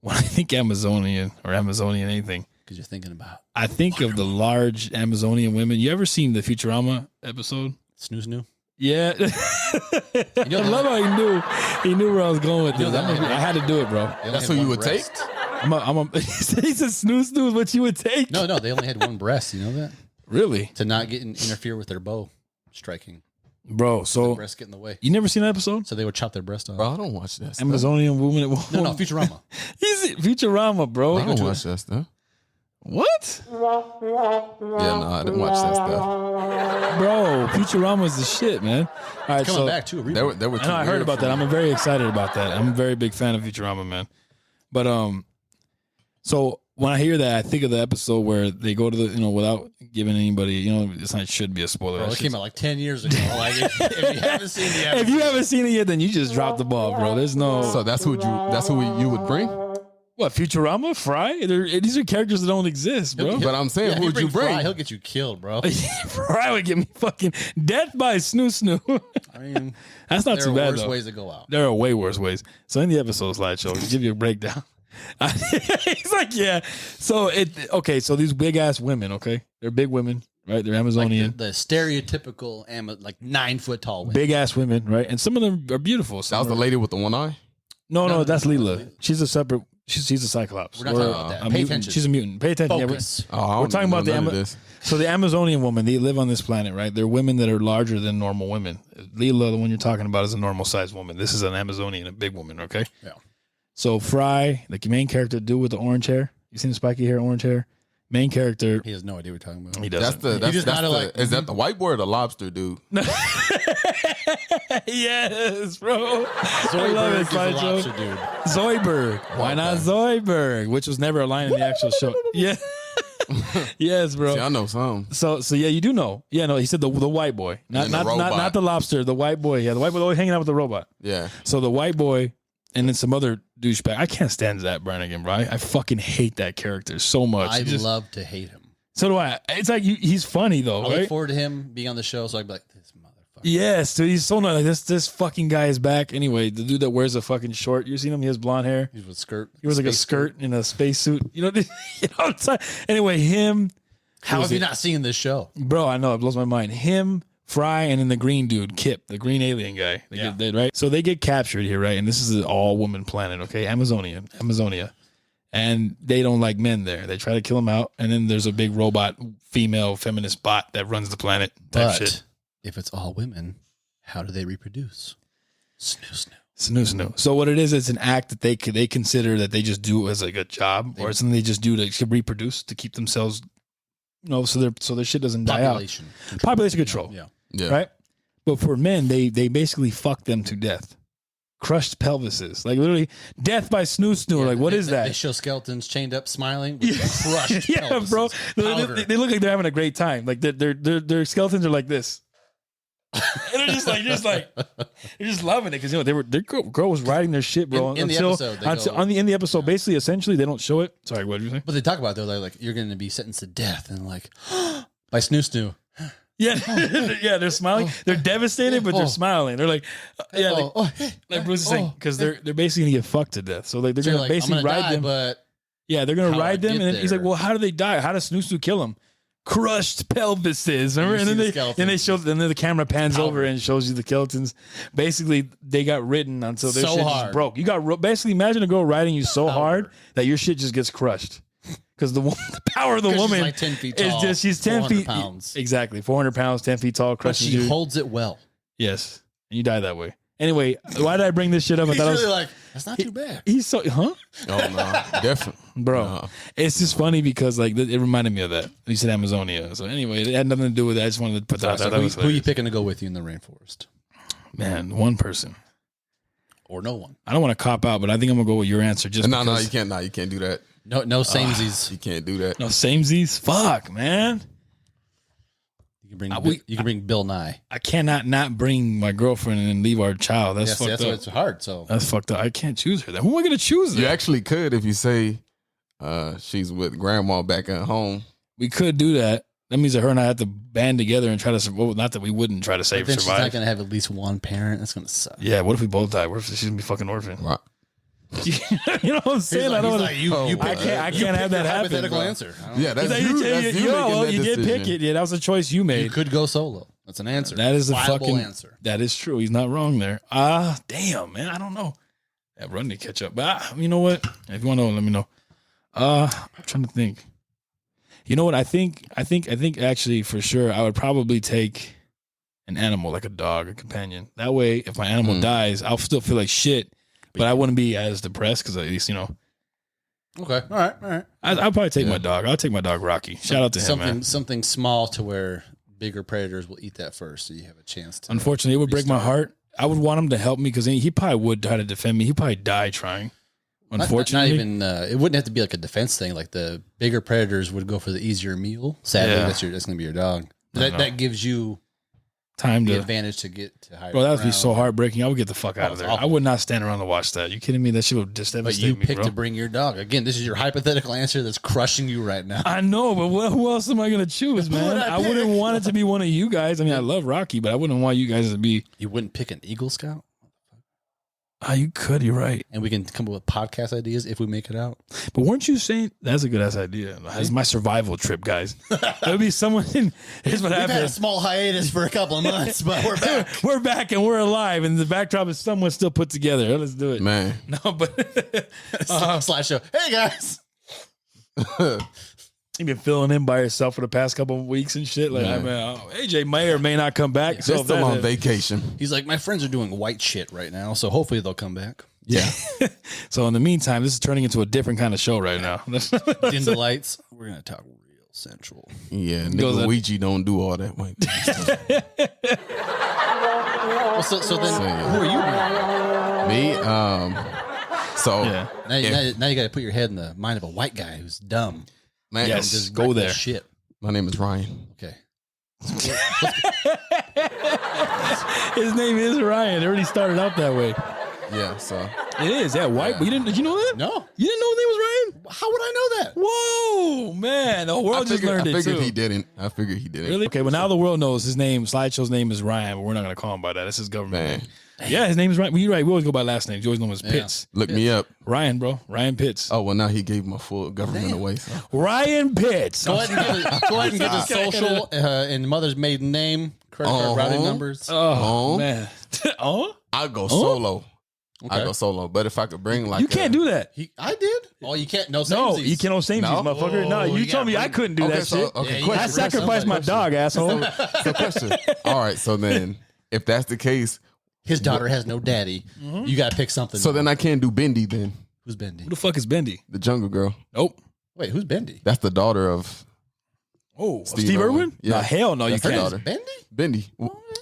when I think Amazonian or Amazonian anything, Because you're thinking about I think of the large Amazonian women. You ever seen the Futurama episode? snooze new. Yeah. I love how he knew where I was going with this. I had to do it, bro. That's what you would take? He said snooze is what you would take. No, they only had one breast. You know that? Really? To not interfere with their bow striking. Bro, so Breast get in the way. you never seen that episode? So they would chop their breast off. Bro, I don't watch that stuff. Amazonian woman. No, Futurama. He's Futurama, bro. I don't watch that stuff. What? Yeah, no, I didn't watch that stuff. Bro, Futurama's the shit, man. All right, Coming so back too. They were I know I heard about that. I'm very excited about that. I'm a very big fan of Futurama, man. But so when I hear that, I think of the episode where they go to the without giving anybody, it should be a spoiler. Bro, That it shit's- came out like 10 years ago. Like if you haven't seen the episode, If you haven't seen it yet, then you just dropped the ball, bro. There's no So that's who you would bring? what Futurama, Fry. These are characters that don't exist, bro. But I'm saying, yeah, who would you bring? Fry, he'll get you killed, bro. Fry would get me fucking death by snoo. I mean, That's not there too are bad worse though. ways to go out. There are way worse ways. So in the episode slideshow, we give you a breakdown. He's like, yeah. So so these big ass women, okay, they're big women, right? They're Amazonian, Like the stereotypical 9 foot tall women. big ass women, right? And some of them are beautiful. That was the lady with the one eye? No, that's Leela. She's a separate. She's a Cyclops. We're not talking about that. A Pay mutant. attention. She's a mutant. Pay attention. Focus. Oh, We're talking about none of this. So the Amazonian woman, they live on this planet, right? They're women that are larger than normal women. Leela, the one you're talking about, is a normal sized woman. This is an Amazonian, a big woman, okay? Yeah. So Fry, the main character, dude with the orange hair. You seen the spiky hair, orange hair? Main character. He has no idea what you're talking about. He That's doesn't. the just that's kinda the, like- is that the white boy or the lobster dude? Yes, bro. Zoidberg is a Sideshow. lobster dude. Zoidberg. Why not Zoidberg? Which was never a line in the actual show. Yeah. Yes, bro. See, I know some. So yeah, you do know. Yeah, no, he said the white boy, not the lobster, the white boy. Yeah, the white boy always hanging out with the robot. Yeah. So the white boy and then some other douchebag. I can't stand Zach Brannigan, bro. I fucking hate that character so much. I love to hate him. So do I. It's like he's funny though, I right? look forward to him being on the show, so I'd be like, this motherfucker. Yes, dude, he's so nice. Like, this fucking guy is back. Anyway, the dude that wears a fucking short. You seen him? He has blonde hair. He was a skirt. He was like a skirt in a spacesuit. You know what I'm saying? Anyway, him. How have you not seen this show? Bro, I know. It blows my mind. Him, Fry, and then the green dude, Kip, the green alien guy. They get dead, right? So they get captured here, right? And this is an all-woman planet, okay? Amazonia. And they don't like men there. They try to kill them out. And then there's a big robot, female feminist bot that runs the planet. But if it's all women, how do they reproduce? Snoo. So what it is, it's an act that they consider that they just do as like a job, or something they just do to reproduce, to keep themselves, so their shit doesn't die out. Population control. Yeah. Right? But for men, they basically fuck them to death. Crushed pelvises. Like literally death by snoo. Like, what is that? They show skeletons chained up, smiling with crushed pelvises. Bro. They look like they're having a great time. Like their skeletons are like this. And they're just loving it because their girl was riding their shit, bro. In the episode, basically, essentially, they don't show it. Sorry, what did you say? But they talk about it, they're like, you're going to be sentenced to death, and like by snoo. Yeah, yeah, they're smiling. They're devastated, but they're smiling. They're like, like Bruce is saying, because they're basically gonna get fucked to death. So they're gonna basically ride them. But yeah, they're gonna ride them, and then he's like, well, how do they die? How does Snoo kill them? Crushed pelvises, remember? And then they show, and then the camera pans over and shows you the skeletons. Basically, they got ridden until their shit just broke. You got basically imagine a girl riding you so hard that your shit just gets crushed. Because the power of the woman she's like 10 feet tall, is just, she's 10 feet pounds. Exactly, 400 pounds, 10 feet tall, crushing you. She holds it well. Yes, and you die that way. Anyway, why did I bring this shit up? I thought really like, that's not too bad. He's so, Oh no, definitely, bro. No. It's just funny because like it reminded me of that. You said Amazonia, so anyway, it had nothing to do with it. I just wanted to put that out there. Who are you picking to go with you in the rainforest? Man, one person or no one. I don't want to cop out, but I think I'm gonna go with your answer. Just no, you can't. No, you can't do that. No samesies. You can't do that. No samesies. Fuck, man. You can bring Bill Nye. I cannot not bring my girlfriend and leave our child. That's fucked up. It's hard. So that's fucked up. I can't choose her. Then who am I going to choose? You actually could if you say she's with grandma back at home. We could do that. That means that her and I have to band together and try to. Well, not that we wouldn't try to save survive. She's not going to have at least one parent. That's going to suck. Yeah. What if we both die? What if she's going to be fucking orphan? Right. You know what I'm saying? I don't. I can't have that happen. Hypothetical answer. Yeah, that's you. You did pick it. Yeah, that was a choice you made. You could go solo. That's an answer. That is a fucking answer. That is true. He's not wrong there. Damn, man. I don't know. Yeah, run to catch up. But you know what? If you want to know, let me know. I'm trying to think. You know what? I think actually for sure I would probably take an animal like a dog, a companion. That way, if my animal dies, I'll still feel like shit. But I wouldn't be as depressed because at least, Okay. All right. I'll probably take my dog. I'll take my dog, Rocky. Shout out to him, man. Something small to where bigger predators will eat that first, so you have a chance to. Unfortunately, it would break my heart. I would want him to help me because he probably would try to defend me. He'd probably die trying. Unfortunately. Not even, it wouldn't have to be like a defense thing. Like the bigger predators would go for the easier meal. Sadly, that's going to be your dog. That gives you time the to advantage to get to higher. Bro, that would be so heartbreaking. I would get the fuck out of there. Awful. I would not stand around to watch that. You kidding me? That shit would just devastate me, But you picked to bring your dog. Again, this is your hypothetical answer that's crushing you right now. I know, but who else am I going to choose, man? I wouldn't want it to be one of you guys. I mean, I love Rocky, but I wouldn't want you guys to be. You wouldn't pick an Eagle Scout? You could. You're right. And we can come up with podcast ideas if we make it out. But weren't you saying that's a good ass idea? That's my survival trip, guys. There'll be someone. Here's what happened. We've had a small hiatus for a couple of months, but we're back. We're back and we're alive, and the backdrop is somewhat still put together. Let's do it, man. No, but slideshow. Hey guys. You've been filling in by yourself for the past couple of weeks and shit. Like, AJ may or may not come back. They're still on vacation. He's like, my friends are doing white shit right now, so hopefully they'll come back. Yeah. So in the meantime, this is turning into a different kind of show right now. Dim the lights. We're gonna talk real sensual. Yeah, nigga Ouija don't do all that. So then, who are you? Me. So now you got to put your head in the mind of a white guy who's dumb. Man, Yes. Just go wreck that there. Shit. my name is Ryan. Okay. His name is Ryan. It already started out that way. Yeah, so It is. Yeah, white. Yeah. But did you know that? No. You didn't know his name was Ryan? How would I know that? Whoa, man. The world just learned I it figured too. he didn't. I figured he didn't. Really? Okay, well, now the world knows his name. Slideshow's name is Ryan, but we're not going to call him by that. That's his government Man, name. Yeah, his name is Ryan. Well, you're right. We always go by last names. You always know him as Pitts. look me up. Ryan, bro. Ryan Pitts. Oh well, now he gave my full government away. So. Ryan Pitts. Go ahead and get the social and mother's maiden name, credit card routing numbers. Oh, man. Oh? I go solo. I Okay. go solo. But if I could bring like You can't do that. I did. Oh, you can't. No, No, samesies. you can't no samesies, No? mother. No, Oh, you you told me gotta I bring- couldn't do Okay, that so shit. okay, Yeah, you I gotta question. bring sacrificed my dog, asshole. So question. All right, so then if that's the case, His daughter has no daddy. You got to pick something. so then I can't do Bendy then, Who's Bendy? Who the fuck is Bendy? the Jungle Girl. Nope. Wait, who's Bendy? That's the daughter of Oh, Steve Steve Irwin? Irwin? Yeah. No, hell no, That's you her can't. daughter. Bendy? Bendy.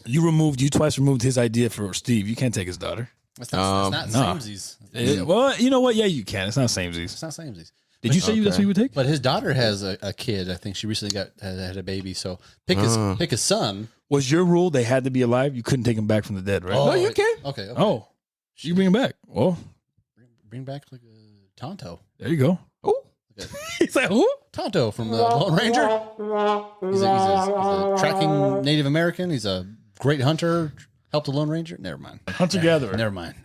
You twice removed his idea for Steve. You can't take his daughter. That's not nah. samesies. Well, you know what? Yeah, you can. It's not samesies. It's not samesies. Did you say that's what you would take? But his daughter has a kid. I think she recently had a baby. So pick his son. Was your rule they had to be alive? You couldn't take him back from the dead, right? Oh, No, you can. Okay. Oh, you bring him back. Well, Bring back like a Tonto. there you go. Oh, He's like, who? Tonto from the Lone Ranger. He's a tracking Native American. He's a great hunter. Helped the Lone Ranger. Never mind. Hunter gatherer. Never mind.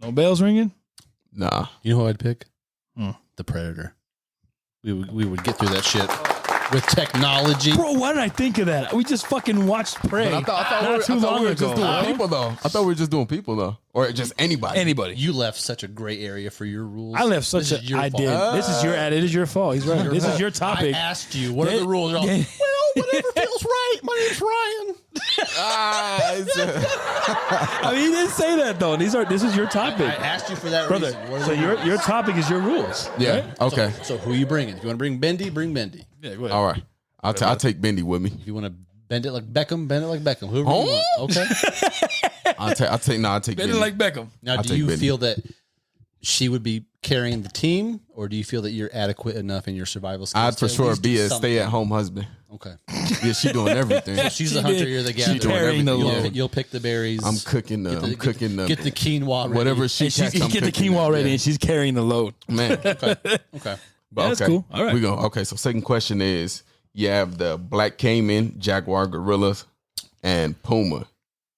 No bells ringing. nah. You know who I'd pick? Hmm. The Predator. We would get through that shit with technology. Bro, why did I think of that? We just fucking watched Prey. But I thought not too long we were ago. just doing people though. I thought we were just doing people though, or just anybody. Anybody. You left such a gray area for your rules. I left such This a. is your I fault. did. This is your. It is your fault. He's right. This is your I topic. asked you, what are the rules? You're all, Yeah. well, whatever feels right. My name's Ryan. I mean, he didn't say that though. This is your topic, I asked you for that brother. reason. What are So the your rules? topic is your rules. Yeah. right? Okay. So who are you bringing? If you want to bring Bendy, bring Bendy. Yeah. Go ahead. All right. I'll take Bendy with me. If you want to bend it like Beckham, bend it like Beckham. Whoever you want. Okay. I'll take Bend it Bendy. like Beckham. Now, I'll do take you Bendy. feel that she would be carrying the team, or do you feel that you're adequate enough in your survival skills? I'd for to at sure least be do a something? stay-at-home husband. Okay. Yeah, she doing everything. She's She the hunter. did- You're the she gatherer. carrying the You'll, load. you'll pick the berries. I'm cooking the. I'm cooking the. Get the quinoa ready. whatever she And she's catch, I'm get the cooking quinoa it. ready, Yeah. and she's carrying the load. Man. Okay. Yeah, that's cool. All right. We go. Okay, so second question is: you have the black caiman, jaguar, gorillas, and puma,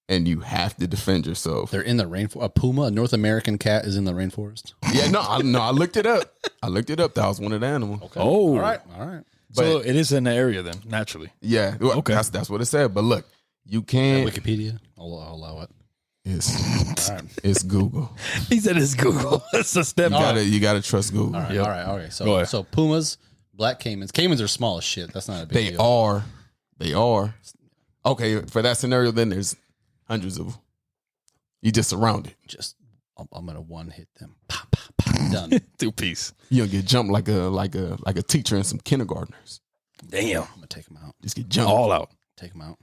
and you have to defend yourself. They're in the rainforest. A puma, a North American cat, is in the rainforest. Yeah, I looked it up. That was one of the animals. Okay. Oh. All right. All right. So it is in the area then, naturally. Yeah, well, Okay. That's what it said. But look, you can't. Wikipedia. I'll allow it. It's All right. it's Google. He said it's Google. That's a step. You gotta trust Google. All right. Yep. All right. All right. Go So ahead. so pumas, black caimans. Caimans are small as shit. That's not a big They deal. are. They are. Okay, for that scenario, then there's hundreds of them. You just surround it. Just I'm gonna one hit them. Pop, pop, pop. Done. 2 piece. You don't get jumped like a teacher and some kindergartners. Damn. I'm gonna take them out. Just get jumped. All out. Take them out.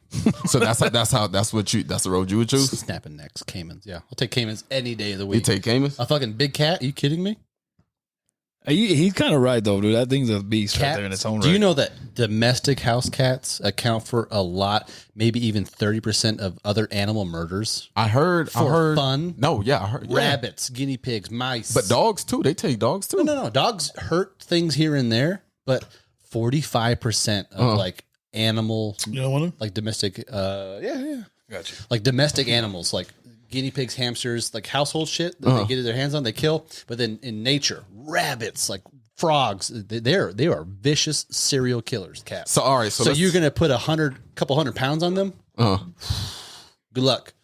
So that's the road you would choose. Snapping necks, caimans. Yeah, I'll take caimans any day of the You week. take caimans. A fucking big cat? Are you kidding me? He's kind of right though, dude. That thing's a beast right there in its own right. Do you know that domestic house cats account for a lot, maybe even 30% of other animal murders? I heard. Fun? No, yeah, I heard. yeah. Rabbits, guinea pigs, mice. But dogs too. They take dogs too. No. Dogs hurt things here and there, but 45% of like animal, You don't want him? like domestic, yeah. Got you. Like domestic animals, like guinea pigs, hamsters, like household shit that they get their hands on, they kill. But then in nature, rabbits, like frogs, they are vicious serial killers. Cats. So all right. So, So let's- you're gonna put couple hundred pounds on them? Good luck.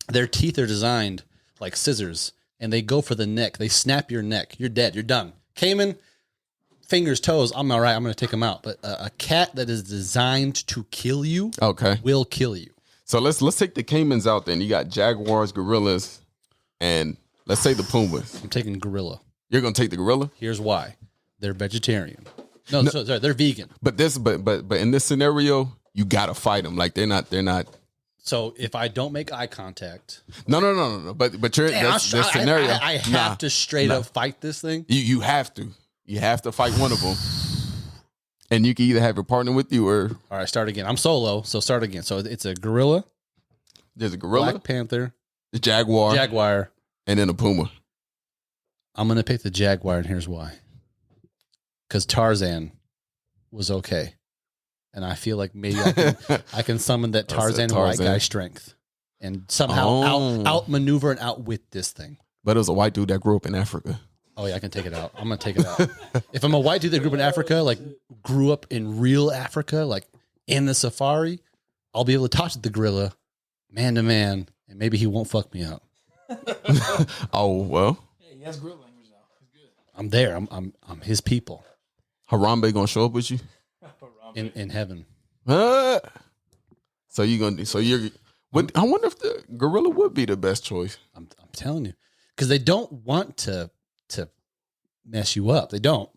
Their teeth are designed like scissors, and they go for the neck. They snap your neck. You're dead. You're done. Cayman, fingers, toes. I'm all right. I'm gonna take them out. But a cat that is designed to kill you okay. will kill you. So let's take the caimans out. Then you got jaguars, gorillas, and let's say the pumas. I'm taking gorilla. You're gonna take the gorilla. Here's why. They're vegetarian. No, sorry, they're vegan. But in this scenario, you gotta fight them. Like they're not. So if I don't make eye contact, No. But you're damn, this scenario. I have to straight up fight this thing. You have to. You have to fight one of them. And you can either have your partner with you or... All right, start again. I'm solo, so start again. So it's a gorilla. There's a gorilla. Black Panther. The jaguar. Jaguar. And then a puma. I'm going to pick the jaguar, and here's why. Because Tarzan was okay. And I feel like maybe I can summon that Tarzan white guy strength. And somehow outmaneuver and outwit this thing. But it was a white dude that grew up in Africa. Oh, yeah, I can take it out. I'm going to take it out. If I'm a white dude that grew up in Africa, like grew up in real Africa, like in the safari, I'll be able to talk to the gorilla man to man, and maybe he won't fuck me up. Oh, well. Hey, he has gorilla language now. He's good. I'm there. I'm his people Harambe gonna show up with you? in heaven. So you're... I wonder if the gorilla would be the best choice. I'm telling you. Because they don't want to mess you up. They don't.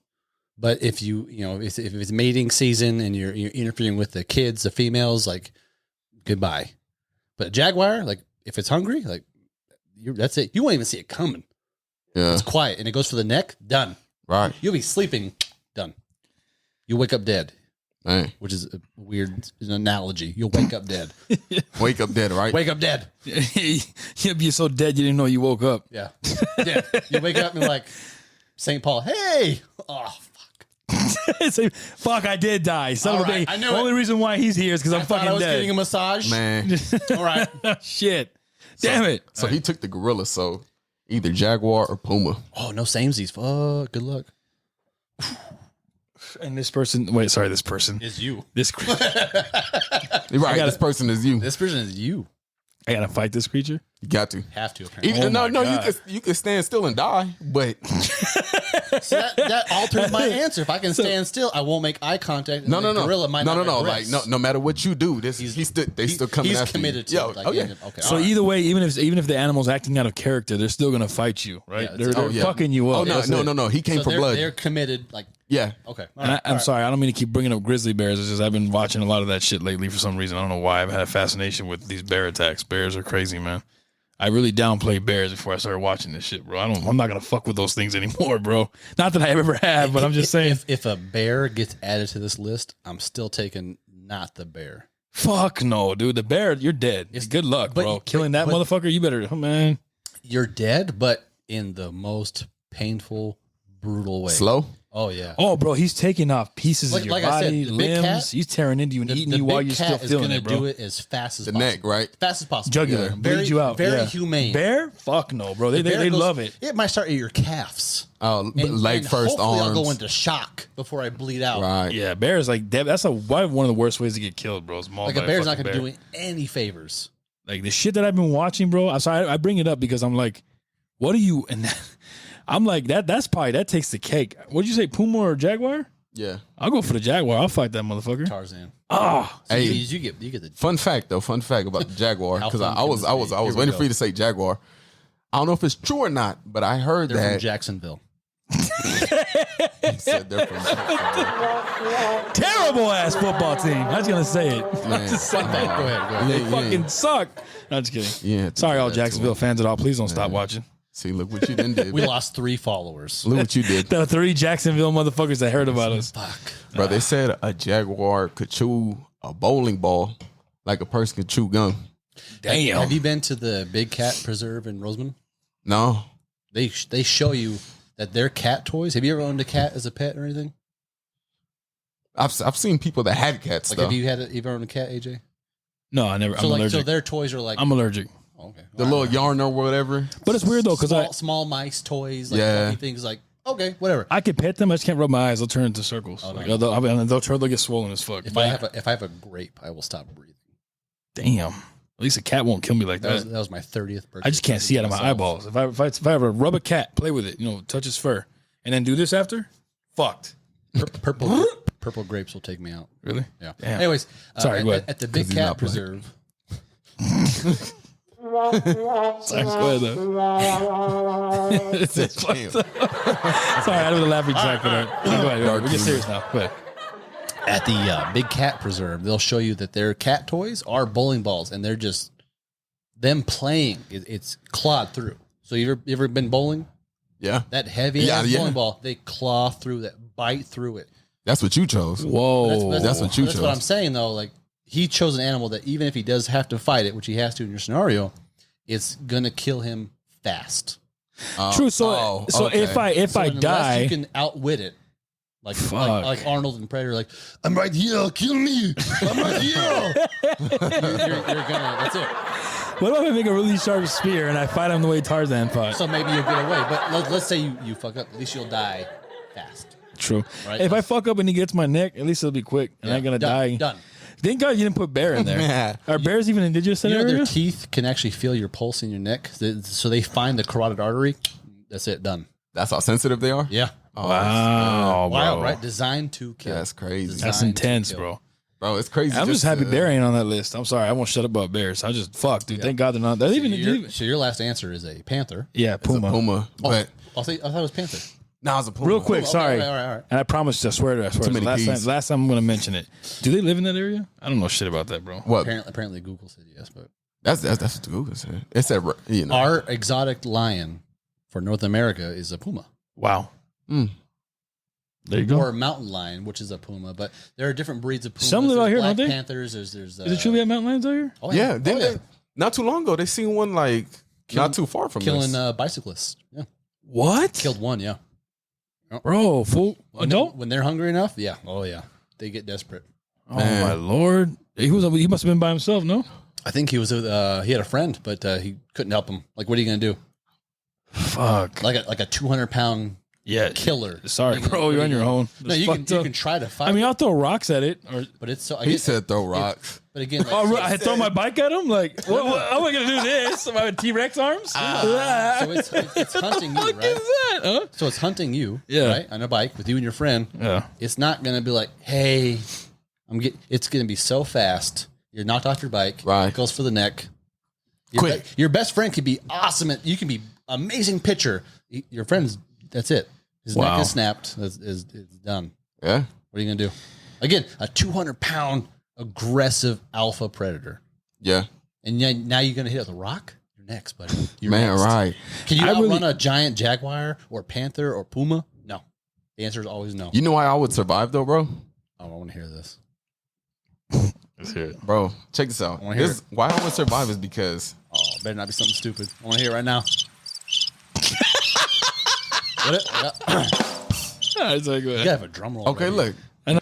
But if if it's mating season and you're interfering with the kids, the females, like, goodbye. But jaguar, like, if it's hungry, like, that's it. You won't even see it coming. Yeah. It's quiet. And it goes for the neck, done. Right. You'll be sleeping, done. You wake up dead. Dang. Which is a weird analogy. You'll wake up dead. Wake up dead, right? Wake up dead. You'll be so dead you didn't know you woke up. Yeah. Yeah. You wake up and like, St. Paul, hey. Oh, fuck. Say, fuck, I did die. Son of a right, bitch. I knew The it. only reason why he's here is because I'm Thought fucking I was dead. getting a massage. Man. All right. Shit. Damn it. So he took the gorilla, so either jaguar or puma. Oh, no samesies. Fuck. Good luck. And this person, this person. Is you. This Right, this person is you. This person is you. I gotta fight this creature. You got to. Have to, apparently. Even, Oh no, my God. you can stand still and die, but See, that alters my answer. If I can stand still, I won't make eye contact. And no. the gorilla might not Like aggress. no matter what you do, they still coming He's after committed you. to it. Like, Okay. Okay. So all right. either way, even if the animal's acting out of character, they're still gonna fight you, right? Yeah, they're yeah. fucking you up. Oh That's it. no. He came So for blood. they're committed. Like, Yeah. okay. All And right, I'm sorry, I don't mean to keep bringing up grizzly bears. It's just I've been watching a lot of that shit lately for some reason. I don't know why. I've had a fascination with these bear attacks. Bears are crazy, man. I really downplayed bears before I started watching this shit, bro. I'm not gonna fuck with those things anymore, bro. Not that I ever have, but I'm just saying. If a bear gets added to this list, I'm still taking not the bear. Fuck no, dude. The bear, you're dead. Good luck, but- bro. Killing that but- motherfucker, you better, oh, man. You're dead, but in the most painful, brutal way. Slow. Oh yeah. Oh, bro, he's taking off pieces Like- of your like I said, body, the big limbs. cat- He's tearing into you and eating The you while big you're still cat is feeling gonna it, bro. do it as fast as The possible. neck, right? Fast as possible. Jugular, bleed you out. Very yeah. humane. Bear? Fuck no, bro. They Bear goes- love it. It might start at your calves. Oh, And, leg and first, hopefully arms. I'll go into shock before I bleed out. Right. Yeah, bears like that's one of the worst ways to get killed, bro. It's mauled Like a by bear's not fucking going to bear. do any favors. Like the shit that I've been watching, bro. I'm sorry, I bring it up because I'm like, what are you? And I'm like that takes the cake. What'd you say, puma or jaguar? Yeah. I'll go for the jaguar. I'll fight that motherfucker. Tarzan. Oh, So Hey. you get the Fun fact about the jaguar, How because fun I can was this be? Here we waiting go. for you to say jaguar. I don't know if it's true or not, but I heard they're from that Jacksonville. you said they're from terrible ass football team. I was gonna say it. Man. Fun fact. Go ahead. They fucking suck. No, I'm just kidding. Yeah. Sorry, all That's Jacksonville what- fans at all. Please don't stop watching. See, look what you done did. We lost 3 followers. Look what you did. The 3 Jacksonville motherfuckers that heard about us. Fuck. Bro, they said a jaguar could chew a bowling ball like a person could chew gum. Damn. Have you been to the Big Cat Preserve in Roseman? No. They show you that their cat toys. Have you ever owned a cat as a pet or anything? I've seen people that had cats, Like, though. have you ever owned a cat, AJ? No, I never. So I'm like, allergic. so their toys are like. I'm allergic. Okay. The little yarn or whatever. But it's weird though because small mice toys, like Yeah. funny things, like okay, whatever. I can pet them. I just can't rub my eyes. They'll turn into circles. Oh, no. Like, they'll get swollen as fuck. If But I have a grape, I will stop breathing. damn. At least a cat won't kill me like that. That was my 30th birthday. I just can't see out of my eyeballs. If I ever rub a cat, play with it, touch its fur, and then do this after, fucked. Purple grapes will take me out. Really? Yeah. Damn. Anyways, Sorry, go ahead. at the Big 'Cause he's Cat not black. Preserve. Sorry, go ahead, though. It's fucked up. Sorry, I did a laughing track for that. Go ahead. We get serious now. Go ahead. At the Big Cat Preserve, they'll show you that their cat toys are bowling balls, and they're just them playing. It's clawed through. So you ever been bowling? Yeah. That heavy ass Yeah. bowling ball, they claw through that, bite through it. That's what you chose. Whoa. That's what you chose. That's what I'm saying, though. Like, he chose an animal that even if he does have to fight it, which he has to in your scenario, it's gonna kill him fast. True. So okay. if I Unless die, you can outwit it. Like Arnold and Predator, like, I'm right here, kill me. I'm right here. you're gonna, that's it. what if I make a really sharp spear and I fight him the way Tarzan fought? So maybe you'll get away. But let's say you fuck up. At least you'll die fast. True. Right? If I fuck up and he gets my neck, at least it'll be quick and I ain't gonna die. Done. Thank God you didn't put bear in there. Yeah. Are bears even indigenous in You know area? their teeth can actually feel your pulse in your neck, so they find the carotid artery. That's it. Done. That's how sensitive they are? Yeah. Oh, Wow, Wild, bro. right? Designed to kill. That's crazy. That's Designed to intense, kill. bro. Bro, it's crazy. I'm just happy to- bear ain't on that list. I'm sorry, I won't shut up about bears. I just fuck, dude. Thank God they're not. They're even. So your last answer is a panther. Yeah, It's a puma. puma. But I thought it was panther. now it's a puma. Real quick, Okay, sorry. all right. And I promise you, I swear to you, I swear. Too many Ps. Last time I'm gonna mention it. Do they live in that area? I don't know shit about that, bro. What? Apparently Google said yes, but That's what the Google said. It said, you know. our exotic lion for North America is a puma. Wow. Mm. There you go. Or a mountain lion, which is a puma, but there are different breeds of pumas. Some live There's out here, black don't they? Panthers. There's Is it true we have mountain lions out here? oh, Yeah. Oh, Then they, not too long ago, they seen one like not too far from killing us. bicyclists. Yeah, What? killed one. Yeah, Bro, full adult? when they're hungry enough. Yeah, oh yeah, they get desperate. Oh Man. my lord. He must have been by himself, no? I think he was he had a friend, but he couldn't help him. Like, what are you gonna do? Fuck. Like a 200-pound Yeah. killer. Sorry, What are bro. what You're are on your gonna- own. No, That's you fucked can up. try to fight. I mean, I'll throw rocks at it. Or but it's so. He said throw rocks. But again, like, oh, I throw my bike at him? Like, what am I going to do this? Am I with T-Rex arms? so it's hunting you, What right? is that? Huh? So it's hunting you, Yeah. right, on a bike with you and your friend. Yeah. It's not gonna be like, hey, it's gonna be so fast. You're knocked off your bike. Right. It goes for the neck. Quick. Your best friend could be awesome. You can be amazing pitcher. Your friend's, that's it. His Wow. neck is snapped. Is done. Yeah. What are you gonna do? Again, a 200-pound aggressive alpha predator. Yeah. And now you're gonna hit it with a rock? You're next, buddy. You're Man, next. right. Can you I outrun really- a giant jaguar or panther or puma? No. The answer is always no. You know why I would survive though, bro? I don't want to hear this. Let's hear it. Bro, check this out. wanna hear This, why I would survive is because Oh, better not be something stupid. I want to hear it right now. What? It's like, You gotta have a drum roll. okay, ready. look. I know.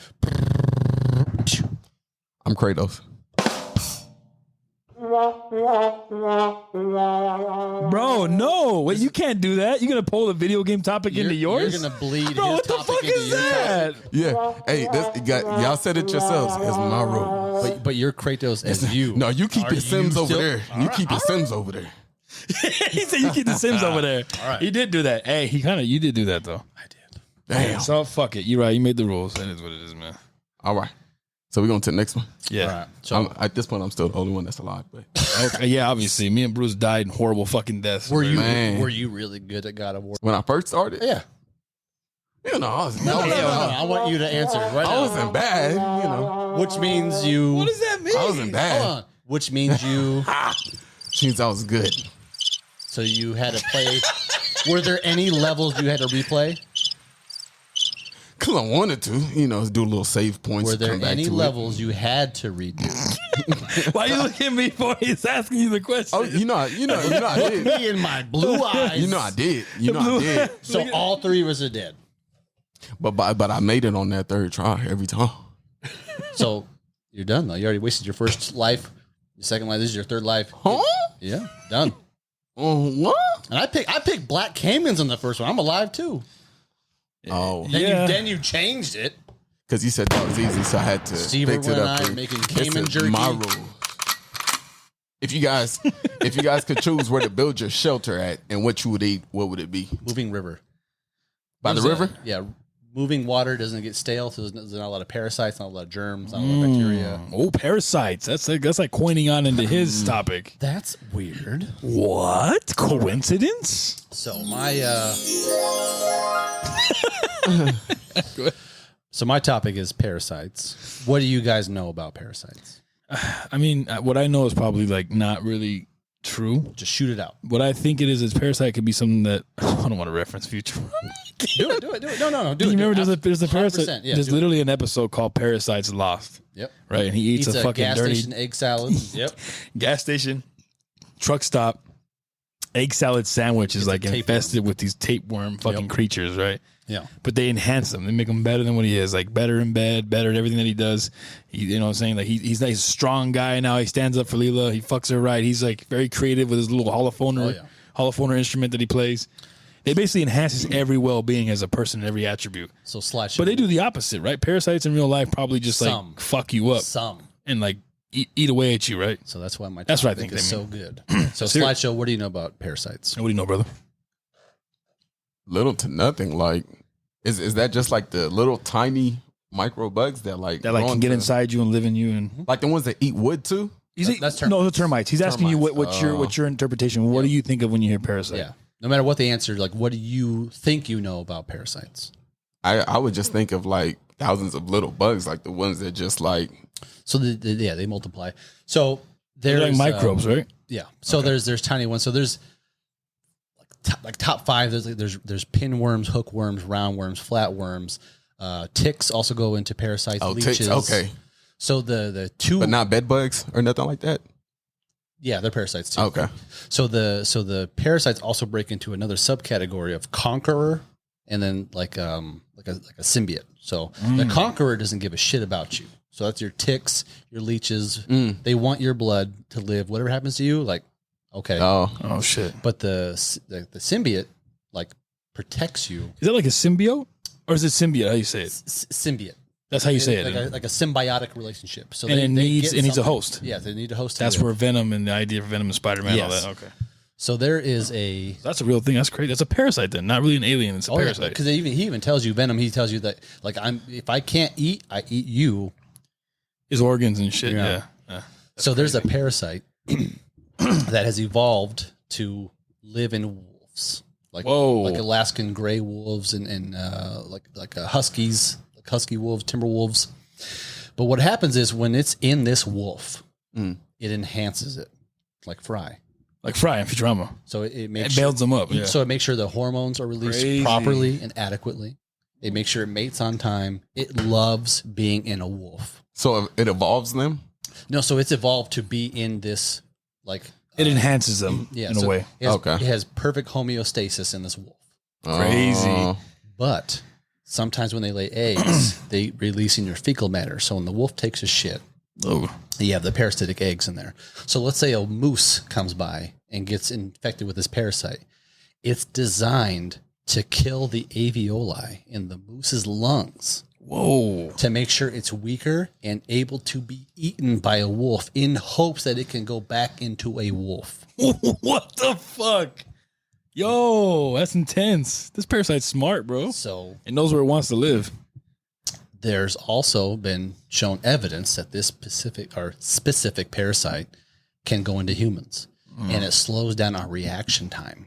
I'm Kratos. Bro, no. Wait, you can't do that. You're going to pull the video game topic into yours? You're gonna bleed Bro, his what the topic fuck into is your that? Yeah. Hey, y'all said it yourselves. It's my rule. topic. But you're Kratos as you. No, you keep Are your Sims you over still- there. You keep your Sims over there. He said you keep the Sims over there. All right. He did do that. Hey, you did do that, though. I did. Damn. So, fuck it. You're right. You made the rules. That is what it is, man. All right. So we're going to the next one. Yeah. All right. So At this point, I'm still the only one that's alive. But Okay, yeah, obviously. Me and Bruce died in horrible fucking deaths. were Man. you really good at God of War? when I first started, Yeah. you know, I was, No, I want you to answer right I now. wasn't bad. You know, Which means you. What does that mean? I wasn't bad. Hold on. Which means you. Means I was good. So you had to play. Were there any levels you had to replay? Cause I wanted to, you know, do a little save points. Were there come back any to it. levels you had to redo? Why you looking at me for? He's asking you the question. Oh, you know, I did. Me and my blue eyes. You know, I did. You know, I did. So all three was a dead. But I made it on that third try every time. So you're done though. You already wasted your first life, your second life. This is your third life. Huh? Yeah, done. What? And I picked Black Caymans on the first one. I'm alive too. Oh, Then you changed it. because you said that was easy, so I had to Steve fix it and up. I for you. making This Cayman is jerky. my rule. If you guys could choose where to build your shelter at and what you would eat, what would it be? Moving river. By the There's river? Yeah. Moving water doesn't get stale, so there's not a lot of parasites, not a lot of germs, not a lot of bacteria. Oh, parasites. That's like coining on into his topic. That's weird. What? Coincidence? So my topic is parasites. What do you guys know about parasites? I mean, what I know is probably like not really True. Just shoot it out. What I think it is Parasite could be something that I don't want to reference Futurama. Do it. No. Do You it. remember there's a Parasite? Yeah, there's literally an episode called Parasites Lost. Yep. Right, and he eats a fucking gas dirty station egg salad. Yep. gas station, truck stop, egg salad sandwich is like infested with these tapeworm fucking creatures, right? Yeah. But they enhance him. They make him better than what he is. Like better in bed, better at everything that he does. You know what I'm saying? Like he's like a strong guy now. He stands up for Leela. He fucks her right. He's like very creative with his little holophoner instrument that he plays. They basically enhance his every well-being as a person in every attribute. So Slideshow. But they do the opposite, right? Parasites in real life probably just like fuck you up. And like eat away at you, right? So that's why my that's what I topic think is so good. So Slideshow, what do you know about Parasites? What do you know, brother? Little to nothing. Like, is that just like the little tiny micro bugs that can get inside you and live in you, and like the ones that eat wood too? That's no, the termites. He's asking you what's your interpretation. What do you think of when you hear parasite? Yeah. No matter what the answer, like, what do you think you know about parasites? I would just think of like thousands of little bugs, like the ones that just like. So they multiply. So they're like microbes, right? Yeah. So there's tiny ones. So there's like top five. There's pinworms, hookworms, roundworms, flatworms. Ticks also go into parasites. Oh, leeches. ticks. Okay. So the two, but not bed bugs or nothing like that. Yeah, they're parasites too. Okay. So the parasites also break into another subcategory of conqueror, and then like a symbiote. So the conqueror doesn't give a shit about you. So that's your ticks, your leeches. They want your blood to live. Whatever happens to you, like, okay. Oh shit. But the symbiote like protects you. Is that like a symbiote, or is it symbiote? How you say it? Symbiote. That's how you say it. Like a symbiotic relationship. So and it needs a host. Yeah, they need a host. That's where Venom and the idea of Venom and Spider-Man and all that. Okay. So there is that's a real thing. That's crazy. That's a parasite then, not really an alien. It's a parasite. Because he even tells you Venom. He tells you that like if I can't eat, I eat you. His organs and shit. Yeah. So there's a parasite that has evolved to live in wolves, like Alaskan gray wolves and like huskies, like husky wolves, timber wolves. But what happens is when it's in this wolf, it enhances it, like Fry. Like Fry in Futurama. So it builds them up. Yeah. So it makes sure the hormones are released properly and adequately. It makes sure it mates on time. It loves being in a wolf. So it evolves them? No, so it's evolved to be in this, like... It enhances them in a way. It has perfect homeostasis in this wolf. Crazy. But sometimes when they lay eggs, they release in your fecal matter. So when the wolf takes a shit, you have the parasitic eggs in there. So let's say a moose comes by and gets infected with this parasite. It's designed to kill the alveoli in the moose's lungs. Whoa. To make sure it's weaker and able to be eaten by a wolf in hopes that it can go back into a wolf. What the fuck? Yo, that's intense. This parasite's smart, bro. So it knows where it wants to live. There's also been shown evidence that this specific parasite can go into humans, and it slows down our reaction time.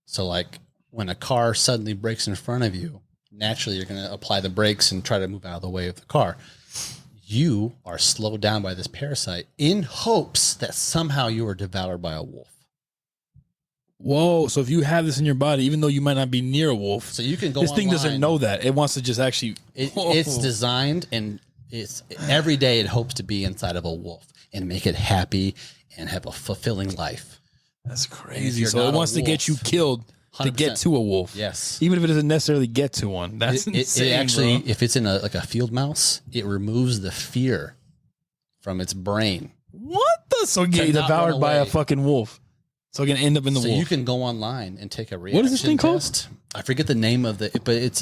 So like when a car suddenly brakes in front of you, naturally you're going to apply the brakes and try to move out of the way of the car. You are slowed down by this parasite in hopes that somehow you are devoured by a wolf. Whoa. So if you have this in your body, even though you might not be near a wolf, so you can go this thing doesn't know that. It wants to just actually... It's designed, and it's every day it hopes to be inside of a wolf and make it happy and have a fulfilling life. That's crazy. So it wants to get you killed 100%. To get to a wolf. Yes. Even if it doesn't necessarily get to one. That's insane, it actually, bro. If it's in a field mouse, it removes the fear from its brain. What the? So get devoured by a fucking wolf. So it can end up in the wolf. So you can go online and take a reaction What is this thing test. Called? I forget the name of but it's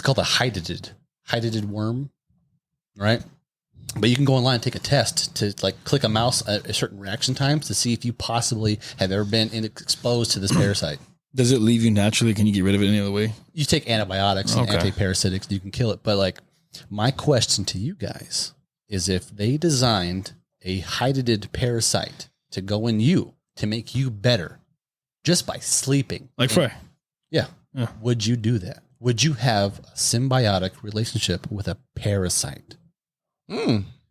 called a hydatid worm, right? But you can go online and take a test to like click a mouse at a certain reaction times to see if you possibly have ever been exposed to this parasite. Does it leave you naturally? Can you get rid of it any other way? You take antibiotics and antiparasitics, you can kill it. But like my question to you guys is if they designed a hydatid parasite to go in you to make you better just by sleeping. Like Fry. Yeah. Would you do that? Would you have a symbiotic relationship with a parasite?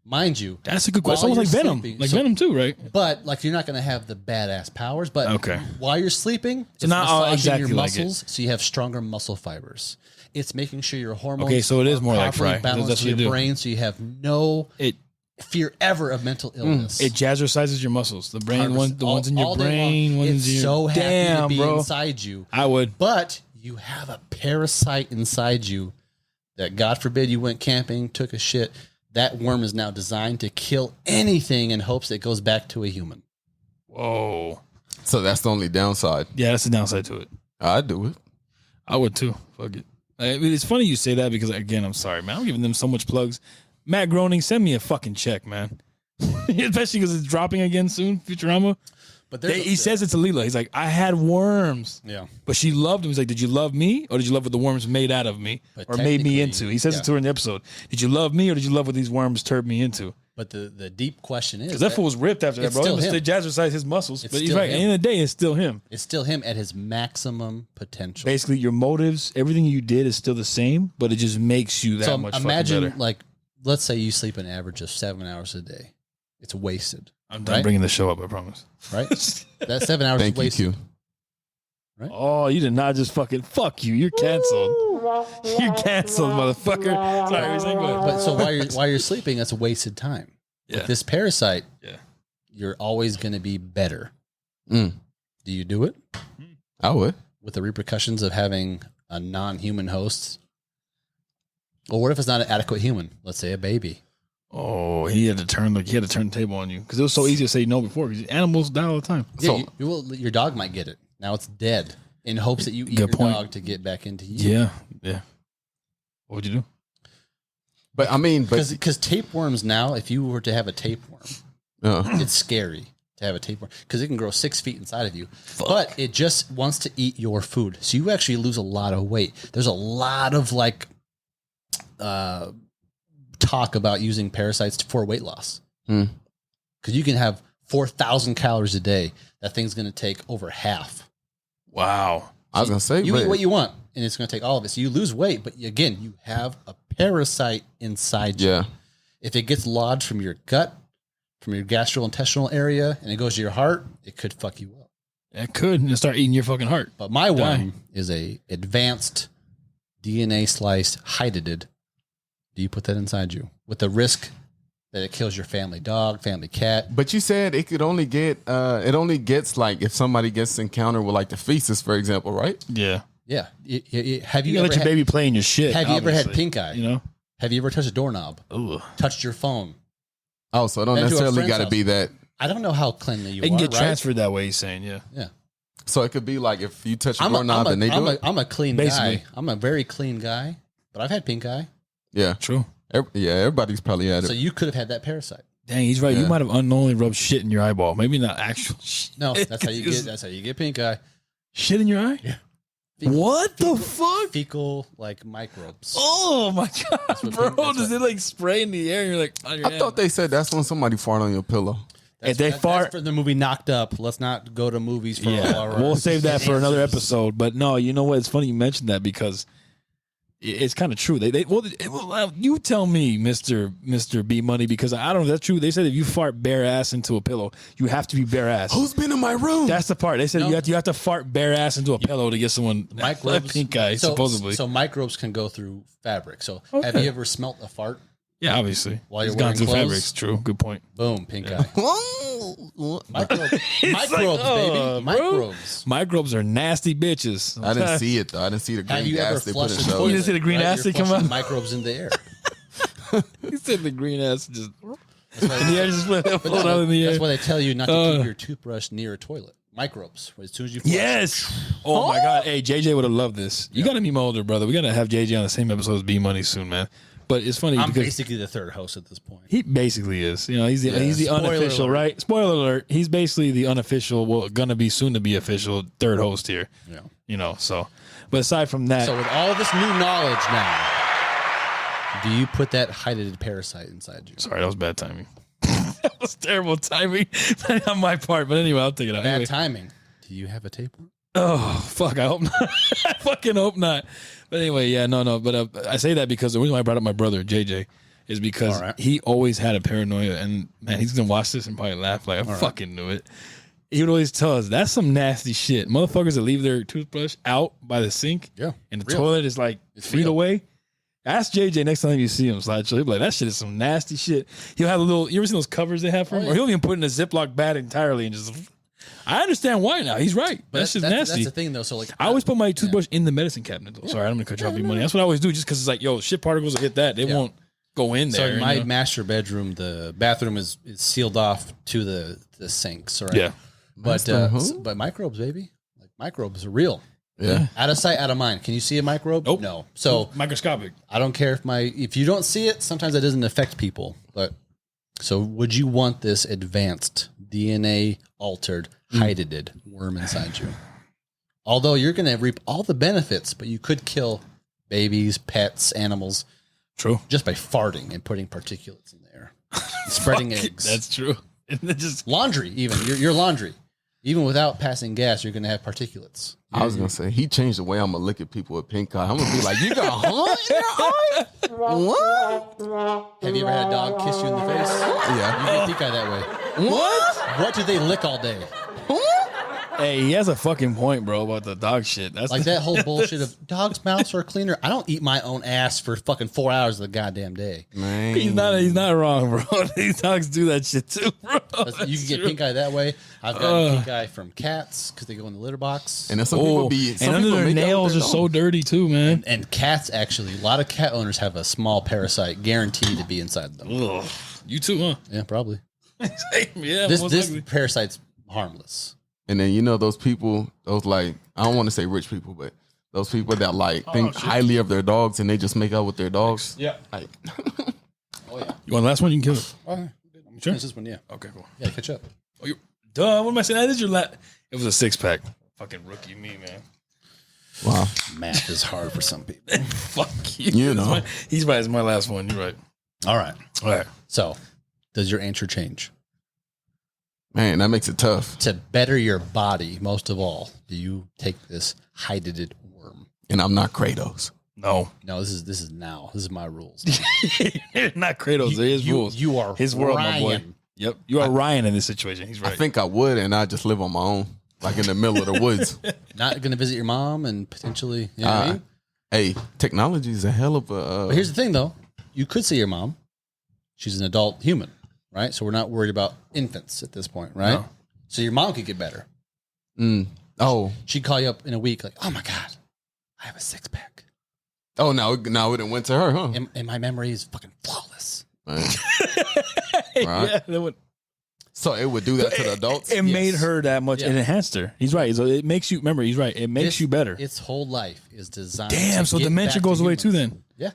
Mind you, That's a good while question. Almost like you're Venom. sleeping- Like so- Venom too, right? But like you're not going to have the badass powers. But Okay. while you're sleeping, it's not all massaging exactly your like it. muscles, so you have stronger muscle fibers. It's making sure your hormones Okay, so it is are more like properly Fry. balanced That's to what your you do. brain, so you have no It fear ever of mental illness. it jazzercises your muscles. The brain, 100%. the ones in your All day long. brain, ones It's in your so happy damn, to be bro. inside you. I would. But you have a parasite inside you that, God forbid, you went camping, took a shit. That worm is now designed to kill anything in hopes it goes back to a human. Whoa. So that's the only downside. Yeah, that's the downside to it. I'd do it. I would too. Fuck it. I mean, it's funny you say that because, again, I'm sorry, man. I'm giving them so much plugs. Matt Groening, send me a fucking check, man. Especially because it's dropping again soon, Futurama. But He says it to Leela. He's like, I had worms. yeah. But she loved him. He's like, did you love me or did you love what the worms made out of me But or made me technically, into? He says yeah. it to her in the episode. Did you love me or did you love what these worms turned me into? But the deep question is Because that fool was ripped after that, it's bro. still They him. jazzercise his muscles. It's But he's still right. At the him. end of the day, it's still him. it's still him at his maximum potential. Basically, your motives, everything you did is still the same, but it just makes you that So much imagine, fucking better. like, let's say you sleep an average of 7 hours a day. It's wasted, I'm right? bringing the show up, I promise. right? That 7 hours Thank is you, wasted. Q. Oh, you did not just fucking fuck you. You're canceled. You're canceled, motherfucker. Sorry, you're saying, go ahead. But so while you're sleeping, that's a wasted time. Yeah. With this parasite, Yeah. you're always going to be better. Mm, Do you do it I would. with the repercussions of having a non-human host? Or what if it's not an adequate human? Let's say a baby. Oh, he had to turn the table on you because it was so easy to say no before. Because animals die all the time. Yeah, So- your dog might get it. Now it's dead in hopes that you eat Good your point. dog to get back into you. Yeah, yeah. What would you do? But I mean, but Because tapeworms now, if you were to have a tapeworm, it's scary to have a tapeworm because it can grow 6 feet inside of you. But it just wants to eat your food. So you actually lose a lot of weight. There's a lot of talk about using parasites for weight loss. Because you can have 4,000 calories a day. That thing's going to take over half. Wow. I was gonna say, You but eat what you want, and it's going to take all of it. So you lose weight, but again, you have a parasite inside you. yeah, If it gets lodged from your gut, from your gastrointestinal area, and it goes to your heart, it could fuck you up. It could and start eating your fucking heart. But my Die. one is a advanced DNA sliced hydatid. Do you put that inside you with the risk that it kills your family dog, family cat? but you said it could only get. It only gets like if somebody gets encountered with like the feces, for example, right? Yeah. Yeah. Have You you gotta ever let your had, baby play in your shit. have you ever had obviously. pink eye? You know? Have you ever touched a doorknob? Ugh. Touched your phone? Oh, so it don't Been to a necessarily friend's got to house. be that. I don't know how cleanly you It can are, get right? transferred that way, he's saying, yeah. Yeah. So it could be like if you touch a I'm a, doorknob and they do it. I'm a clean Basically. guy. I'm a very clean guy, but I've had pink eye. Yeah, True. yeah. Everybody's probably had it. So you could have had that parasite. Dang, he's right. You Yeah. might have unknowingly rubbed shit in your eyeball. Maybe not actual shit. No, that's how you get. That's how you get pink eye. Shit in your eye? Yeah. What the fuck? Fecal like microbes. Oh my god, what bro! pink- that's Does it like spray in the air? And you're like, on your I hand? thought they said that's when somebody farted on your pillow. If they That's fart, for the movie Knocked Up. Let's not go to movies for all yeah, our we'll save that for another answers. episode. But no, you know what? It's funny you mentioned that because it's kind of true. Well, you tell me, Mister B Money, because I don't know if that's true. They said if you fart bare ass into a pillow, you have to be bare ass. Who's been in my room? That's the part. They said No. you have to fart bare ass into a pillow to get someone Microbes. pink eye, supposedly. So microbes can go through fabric. So have you ever smelt a fart? Yeah, obviously. While It's you're gone wearing through clothes? fabrics. True. Good point. Boom, pink eye. Microbes, like, baby. bro. Microbes. Microbes are nasty bitches. I didn't see it though. I didn't see the Have green you ever gas they put in flushed a shows. toilet? You didn't see the green right? acid You're come flushing out? microbes in the air. He said the green ass just That's why, in the air, just float but out in the air. that's why they tell you not to keep your toothbrush near a toilet. Microbes. As soon as you flush, Yes. Oh my God. Hey, JJ would have loved this. You got to meet my older brother. We got to have JJ on the same episode as B Money soon, man. But it's funny I'm because basically the third host at this point. he basically is. You know, he's the Spoiler unofficial, alert. right? Spoiler alert. He's basically the unofficial, well, gonna be soon to be official third host here. Yeah. You know, so. But aside from that, So with all this new knowledge now, do you put that hydatid parasite inside you? sorry, that was bad timing. That was terrible timing on my part. But anyway, I'll take it out. Bad Anyway. timing. Do you have a tapeworm? Oh, fuck. I hope not. I fucking hope not. But anyway, yeah, no. But I say that because the reason why I brought up my brother, JJ, is because he always had a paranoia, and man, he's gonna watch this and probably laugh like I fucking knew it. He would always tell us that's some nasty shit. Motherfuckers that leave their toothbrush out by the sink, and the toilet is like feet away. Ask JJ next time you see him, Slideshow. He'll be like, that shit is some nasty shit. He'll have a little, you ever seen those covers they have for him? Or he'll even put it in a Ziploc bag entirely and just, I understand why now. He's right. But that's just nasty. That's the thing though. So like, I always put my toothbrush in the medicine cabinet though. Sorry, I'm going to cut you off your money. That's what I always do just because it's like, yo, shit particles will hit that. They won't go in there. So in my master bedroom, the bathroom is sealed off to the sinks, right? Yeah. But microbes, baby. Like microbes are real. Yeah. Out of sight, out of mind. Can you see a microbe? Nope. No. So microscopic. I don't care if you don't see it, sometimes that doesn't affect people. But so would you want this advanced DNA altered, hydated worm inside you? Although you're going to reap all the benefits, but you could kill babies, pets, animals. True. Just by farting and putting particulates in there. Spreading eggs. That's true. And just laundry, even. Your laundry. Even without passing gas, you're going to have particulates. I was going to say, he changed the way I'm going to look at people with pink eye. I'm going to be like, you got hot in your eye? What? Have you ever had a dog kiss you in the face? Yeah. You get pink eye that way. What do they lick all day? Hey, he has a fucking point, bro, about the dog shit. That's like that whole bullshit of dogs' mouths are cleaner. I don't eat my own ass for fucking 4 hours of the goddamn day. Man. He's not wrong, bro. These dogs do that shit too, bro. You can get pink eye that way. I've got pink eye from cats because they go in the litter box. And then some people and under their nails are so dirty too, man. And cats, actually, a lot of cat owners have a small parasite guaranteed to be inside them. Ugh. You too, huh? Yeah, probably. Yeah, this parasite's harmless. And then, you know, those people, those like, I don't want to say rich people, but those people that like think highly of their dogs and they just make out with their dogs. Yeah. Like, oh, yeah. You want the last one? You can kill it. Okay. Sure. This one, yeah. Okay, cool. Yeah, catch up. Oh, you duh. What am I saying? That is your last. It was a 6-pack. Fucking rookie me, man. wow. Math is hard for some people. Fuck you. You know. He's right. It's my last one. You're right. All right. All right. So, does your answer change? Man, that makes it tough. To better your body, most of all, do you take this hydated worm? And I'm not Kratos. No. No, this is now. This is my rules. Not Kratos. There is rules. You are his world, Ryan. my boy. Yep. You are Ryan in this situation. He's right. I think I would, and I just live on my own, like in the middle of the woods. Not going to visit your mom and potentially, you know what I mean? Hey, technology is a hell of a... But here's the thing, though. You could see your mom. She's an adult human, right? So we're not worried about infants at this point, right? No. So your mom could get better. Oh. She'd call you up in a week like, oh, my God, I have a 6-pack. Oh, now it went to her, huh? And my memory is fucking flawless. Right. Yeah, that would... So it would do that to the adults? It made her that much. It enhanced her. He's right. So it makes you... Remember, he's right. It makes you better. Its whole life is designed Damn, so dementia goes away too then. Yeah.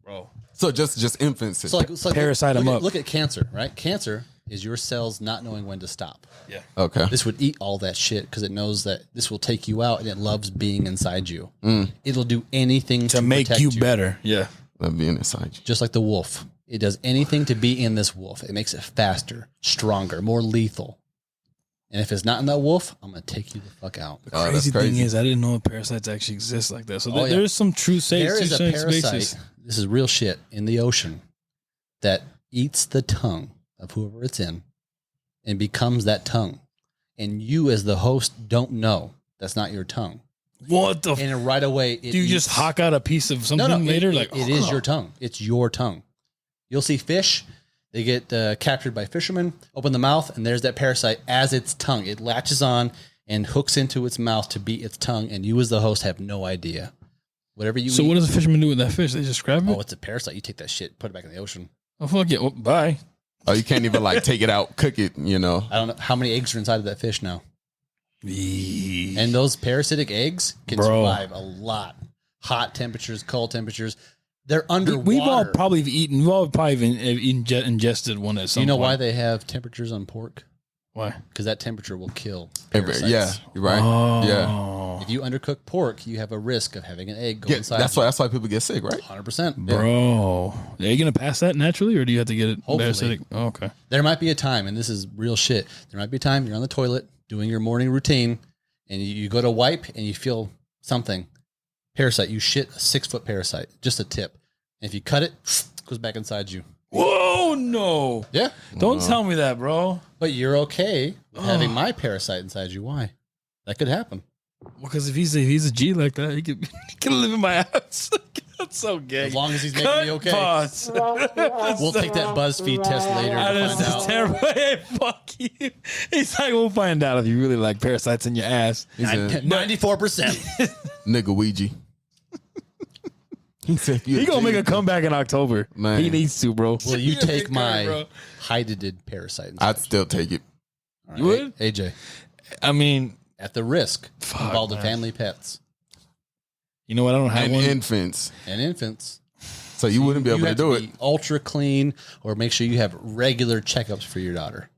Bro. So just infants. So like parasite them up. Look at cancer, right? Cancer is your cells not knowing when to stop. Yeah. Okay. This would eat all that shit because it knows that this will take you out and it loves being inside you. It'll do anything to make you better. Yeah. Love being inside you. Just like the wolf. It does anything to be in this wolf. It makes it faster, stronger, more lethal. And if it's not in that wolf, I'm going to take you the fuck out. The crazy thing is, I didn't know parasites actually exist like that. So there's some true There is a parasite, this is real shit, in the ocean that eats the tongue of whoever it's in and becomes that tongue. And you as the host don't know that's not your tongue. What the? And right away, do you just hawk out a piece of something later? It is your tongue. It's your tongue. You'll see fish. They get captured by fishermen, open the mouth, and there's that parasite as its tongue. It latches on and hooks into its mouth to be its tongue, and you as the host have no idea. Whatever you eat. So what does the fisherman do with that fish? They just grab it? Oh, it's a parasite. You take that shit, put it back in the ocean. Oh, fuck it. Well, bye. Oh, you can't even like take it out, cook it, you know. I don't know how many eggs are inside of that fish now. And those parasitic eggs can survive a lot. Hot temperatures, cold temperatures. They're underwater. We've all probably ingested one at some point. You know why they have temperatures on pork? Why? Because that temperature will kill parasites. Yeah, you're right. Oh. Yeah. If you undercook pork, you have a risk of having an egg go inside. That's why people get sick, right? 100%. Bro. Are you going to pass that naturally, or do you have to get it parasitic? Oh, okay. There might be a time, and this is real shit. There might be a time you're on the toilet doing your morning routine, and you go to wipe, and you feel something. Parasite. You shit a 6-foot parasite. Just a tip. And if you cut it, goes back inside you. Whoa, no. Yeah. Don't tell me that, bro. But you're okay with having my parasite inside you. Why? That could happen. Because if he's a G like that, he could live in my house. That's so gay. As long as he's making me okay. Pause. We'll take that BuzzFeed test later to This find is out. terrible. Hey, fuck you. He's like, we'll find out if you really like parasites in your ass. He said, 94%. nigga Ouija. He said, He gonna make a comeback in October. Man. He needs to, bro. Will you take my bro. hydated parasite inside I'd still take it. All You would? AJ, I mean, at the risk Fuck, of all the man. family pets you know what? I don't have And one. infants. and infants. So you wouldn't be able to have do to it. be ultra clean, or make sure you have regular checkups for your daughter.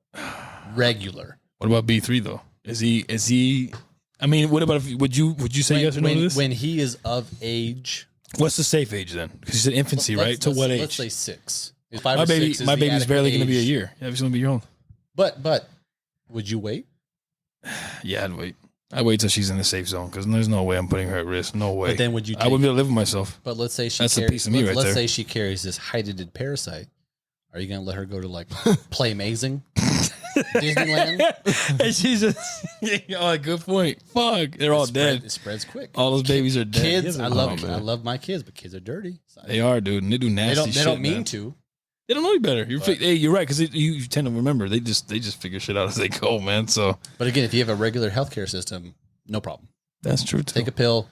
Regular. What about B3 though? Is he? I mean, what about? Would you say yes or no to this? When he is of age. What's the safe age then? Because you said infancy, right? To what age? Let's say 6. If 5 my or 6 baby, is my the baby's adequate barely going to be a age. year. Yeah, he's going to be a year old. But would you wait? Yeah, I'd wait. I'd wait till she's in the safe zone because there's no way I'm putting her at risk. No way. But then would you? I wouldn't be able to live with myself. But let's say she That's a carries, piece of me right let's there. say she carries this hydated parasite. Are you going to let her go to like Play Amazing, Disneyland? And she's just, oh, good point. Fuck, they're all dead. It spreads quick. All those babies are dead. Kids, Yeah, I man. love my kids, but kids are dirty. So They are, dude, and they do nasty shit. they don't mean man. to. They don't know you better. Hey, you're right because you tend to remember. They just figure shit out as they go, man. So But again, if you have a regular healthcare system, no problem. that's true too. Take a pill,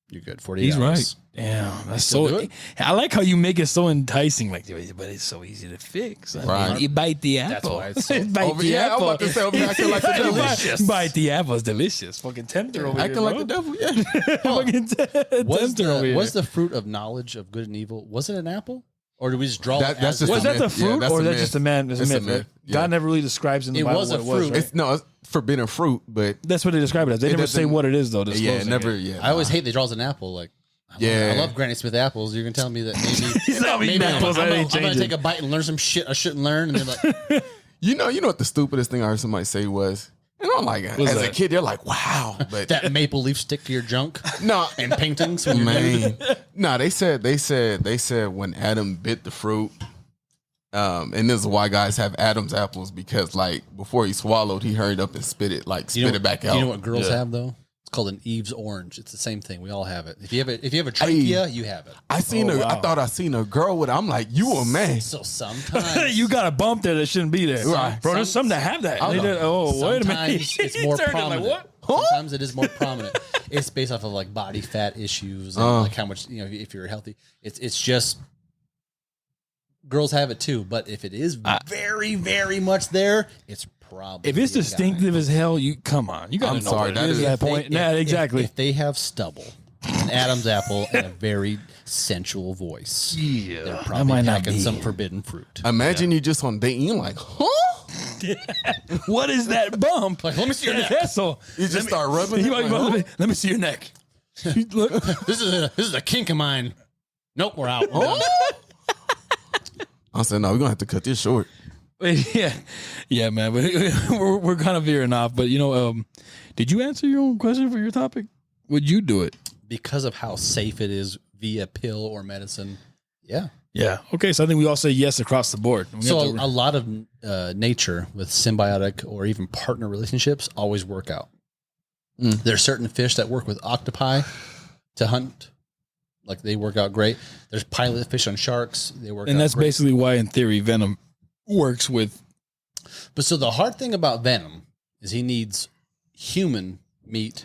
you're good. 48 He's hours. right. Damn, that's still do so. it? I like how you make it so enticing, like, but it's so easy to fix. I mean, Right. you bite the That's apple. why it's so- bite Over, the yeah, I'm apple. about to say over here acting like the devil. Delicious. Bite the apple. It's delicious. Fucking tempter over Acting here, like the devil, yeah. Fucking tempter over here. Was the fruit of knowledge of good and evil, was it an apple? Or did we just draw That- it that's as just Was a that the myth. Yeah, fruit, that's or a that's myth. just a man? It's a It's a myth, right? myth, yeah. God never really describes in the It Bible was what a it was, fruit. right? It's forbidden fruit, but That's what they describe it as. They It never say doesn't- what it is, though. yeah, disclosing never, it. yeah. I always hate they draws an apple. Like, Yeah. I love Granny Smith apples. You're gonna tell me that maybe He's not eating maybe apples. I ain't I'm gonna changing. take a bite and learn some shit I shouldn't learn, and then like, You know what the stupidest thing I heard somebody say was, and I'm like, What's as a that? kid, they're like, wow, but that maple leaf stick to your junk no, and paintings. When you're done. man, no, they said when Adam bit the fruit, and this is why guys have Adam's apples because like before he swallowed, he hurried up and spit it it back out. You know what girls Yeah. have though? It's called an Eve's orange. It's the same thing. We all have it. If you have a trachea, you have it. I seen Oh, I wow. thought I seen a girl with it. I'm like, you a man. So sometimes You got a bump there that shouldn't be there. Right. Bro, there's some that have that. I They know. did- oh, wait a minute. sometimes it's more He turned it like, prominent. what? Sometimes it is more prominent. It's based off of like body fat issues and like how much if you're healthy. It's just girls have it too. But if it is very very much there, it's probably If it's a guy. distinctive as hell, you come on. You got to I'm know sorry, what that it is is- at that point. Yeah, exactly. If they have stubble, an Adam's apple, and a very sensual voice, they're yeah, that probably might not packing be. some forbidden fruit. Imagine you just on date and you're like, huh? What is that bump? Like, let me see your neck. That's all. You just start rubbing He it. might- Like, huh? let me see your neck. Look. This is a kink of mine. Nope, we're out. We're done. I said, no, we're gonna have to cut this short. yeah, man. But we're kind of veering off. But did you answer your own question for your topic? Would you do it? Because of how safe it is via pill or medicine. Yeah. Yeah. Okay. So I think we all say yes across the board. We So have to- a lot of nature with symbiotic or even partner relationships always work out. There's certain fish that work with octopi to hunt. Like they work out great. There's pilot fish on sharks. They work out and that's great. basically why, in theory, Venom works with. But so the hard thing about Venom is he needs human meat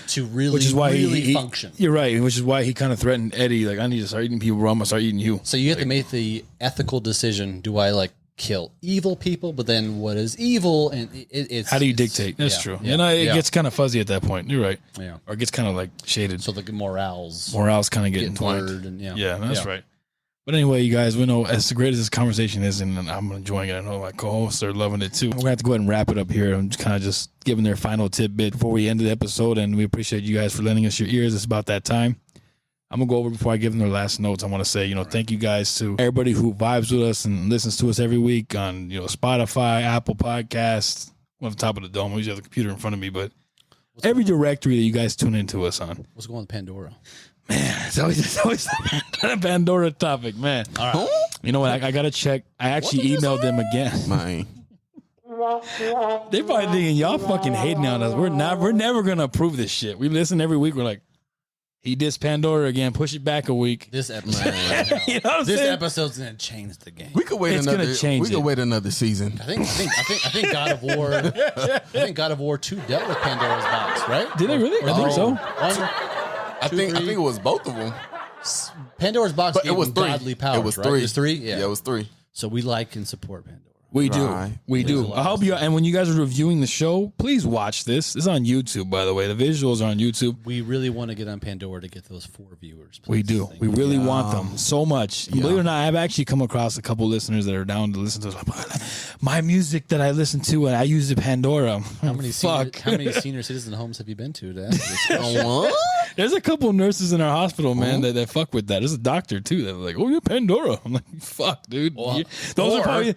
to really, Which is why really he function. You're right, which is why he kind of threatened Eddie. Like, I need to start eating people, or I'm gonna start eating you. So you have to make the ethical decision: do I like kill evil people? But then, what is evil? And it's How do you it's- dictate? That's yeah, true. Yeah, It yeah. gets kind of fuzzy at that point. You're right, yeah. or it gets kind of like shaded. So the morals Morale's kind of get getting entwined. blurred, and Yeah, that's right. But anyway, you guys, we know as great as this conversation is, and I'm enjoying it. I know my co-hosts are loving it too. We're gonna have to go ahead and wrap it up here. I'm just kind of just giving their final tidbit before we end the episode, and we appreciate you guys for lending us your ears. It's about that time. I'm gonna go over before I give them their last notes. I want to say, thank you guys to everybody who vibes with us and listens to us every week on, Spotify, Apple Podcasts. I'm on the top of the dome. I usually have the computer in front of me, but every directory that you guys tune into us on. What's going on with Pandora? Man, it's always a Pandora topic, man. All right. You know what? I got to check. I actually emailed them again. Man. They probably thinking y'all fucking hating on us. We're never going to approve this shit. We listen every week. We're like, he dissed Pandora again. Push it back a week. This episode, You know what I'm this saying? episode's gonna change the game. We could wait It's another. gonna change we could it. wait another season. I think God of War. I think God of War 2 dealt with Pandora's box, right? Did they really? I think so. I think it was both of them. Pandora's box But gave it was him three. godly powers. It was right? three. It was three. Yeah. it was three. So we like and support Pandora. We do. Right. We There's a do. lot I hope of you, and when you guys are reviewing the show, please watch this. It's on YouTube, by the way. The visuals are on YouTube. We really want to get on Pandora to get those 4 viewers. We please. do. Thank We you. really want them so much. And believe it or not, I've actually come across a couple listeners that are down to listen to us. My music that I listen to, and I use the Pandora. How many senior citizen homes have you been to ask this question? What? There's a couple nurses in our hospital, man, that fuck with that. There's a doctor too that's like, "Oh, you're Pandora." I'm like, "Fuck, dude." Well, Those are probably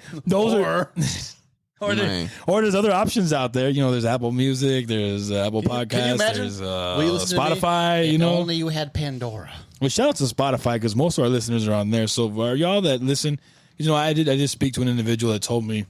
Man. or there's other options out there. You know, there's Apple Music, there's Apple Can you Podcasts, imagine? there's Will you listen to me? Spotify. If You know, only you had Pandora. well, shout out to Spotify because most of our listeners are on there. So for y'all that listen, you know, I did speak to an individual that told me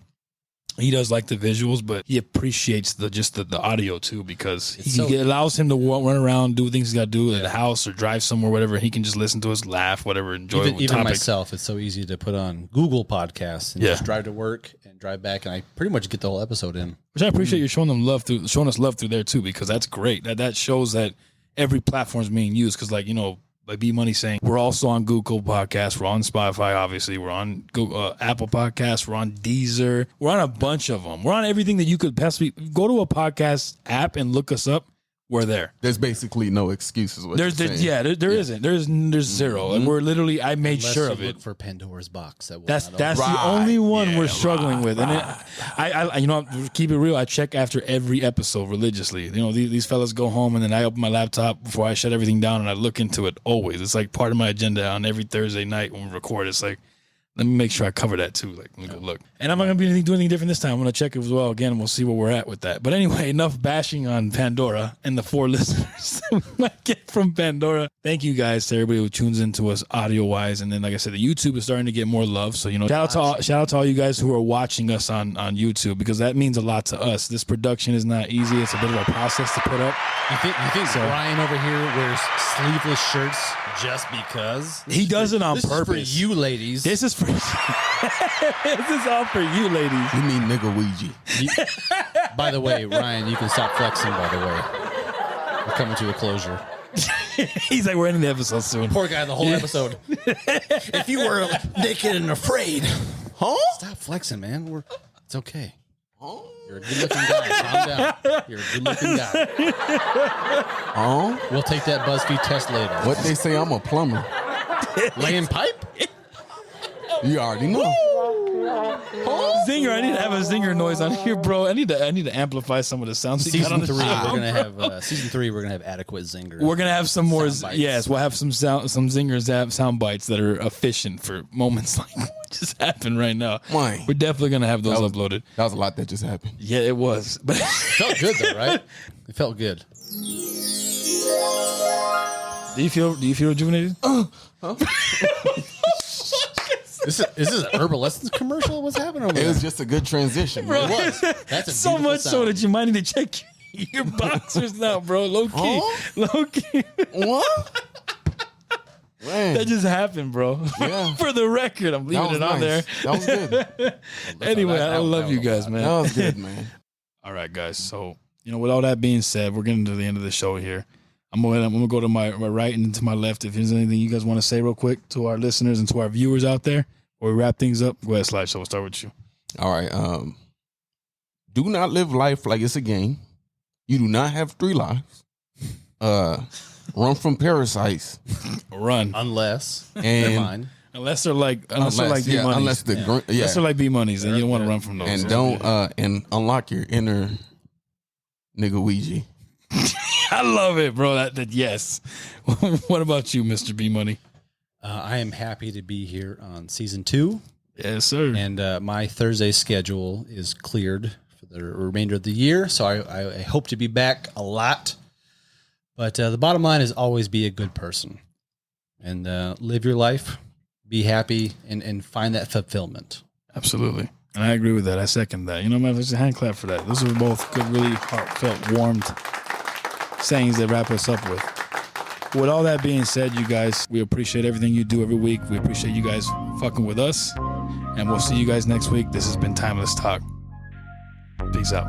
he does like the visuals, but he appreciates the audio too because it allows him to run around, do things he's got to do at the house or drive somewhere, whatever. And he can just listen to us, laugh, whatever, enjoy Even topic. myself, it's so easy to put on Google Podcasts and just drive to work and drive back, and I pretty much get the whole episode in. Which I appreciate you showing us love through there too, because that's great. That shows that every platform is being used. Because like, you know, like B Money saying, we're also on Google Podcasts, we're on Spotify, obviously, we're on Google, Apple Podcasts, we're on Deezer, we're on a bunch of them. We're on everything that you could possibly go to a podcast app and look us up. We're there. There's basically no excuses. What There isn't. There's zero, and we're literally. I made Unless sure you of look it. for Pandora's box. That will That's not the open. only one we're struggling with, and I you know, keep it real. I check after every episode religiously. You know, these fellas go home, and then I open my laptop before I shut everything down, and I look into it always. It's like part of my agenda on every Thursday night when we record. It's like, let me make sure I cover that too. Like, let me go look. And I'm not going to do anything different this time. I'm going to check it as well again, and we'll see where we're at with that. But anyway, enough bashing on Pandora and the 4 listeners that we might get from Pandora. Thank you guys to everybody who tunes into us audio-wise. And then, like I said, the YouTube is starting to get more love. So, you know, shout out to all you guys who are watching us on YouTube, because that means a lot to us. This production is not easy. It's a bit of a process to put up. You think Brian over here wears sleeveless shirts just because? He does it on This purpose. is for you ladies. This is for this is all for you, ladies. You mean nigga Ouija? By the way, Ryan, you can stop flexing, by the way. We're coming to a closure. He's like, we're ending the episode soon. Poor guy, the whole episode. If you were naked and afraid, stop flexing, man. It's okay. You're a good-looking guy. Calm down. You're a good-looking guy. We'll take that BuzzFeed test later. What they say? I'm a plumber. Laying pipe? You already know. Zinger, I need to have a zinger noise on here, bro. I need to amplify some of the sounds. Season 3, we're gonna have adequate zingers. We're gonna have some more. Sound bites. Yes, we'll have some zingers, sound bites that are efficient for moments like what just happened right now. Why? We're definitely gonna have those uploaded. That was a lot that just happened. Yeah, it was. But It felt good though, right? It felt good. do you feel rejuvenated? Is this an Herbal Essence commercial? What's happening over It there? was just a good transition. Bro. Man. It was. That's a So beautiful much so sound. that you might need to check your boxers now, bro. Low key. Low key. What? Man, That just happened, bro. Yeah. For the record, I'm leaving that was it on nice. That was good. there. Anyway, I love you guys, man. That was good, man. All right, guys. So, you know, with all that being said, we're getting to the end of the show here. I'm gonna go to my right and to my left. If there's anything you guys want to say real quick to our listeners and to our viewers out there, or we wrap things up, go ahead, Slideshow. We'll start with you. All right. Do not live life like it's a game. You do not have 3 lives. Run from parasites. Run. Unless they're And mine. Unless they're like B monies. unless the Unless they're like B monies, then you don't want to run from those. and don't and unlock your inner nigga Ouija. I love it, bro. That yes. What about you, Mr. B Money? I am happy to be here on season 2. Yes, sir. And my Thursday schedule is cleared for the remainder of the year. So I hope to be back a lot. But the bottom line is always be a good person. and live your life, be happy, and find that fulfillment. Absolutely. And I agree with that. I second that. You know, man, just a hand clap for that. Those are both good, really heartfelt, warmed sayings that wrap us up with. With all that being said, you guys, we appreciate everything you do every week. We appreciate you guys fucking with us. And we'll see you guys next week. This has been Timeless Talk. Peace out.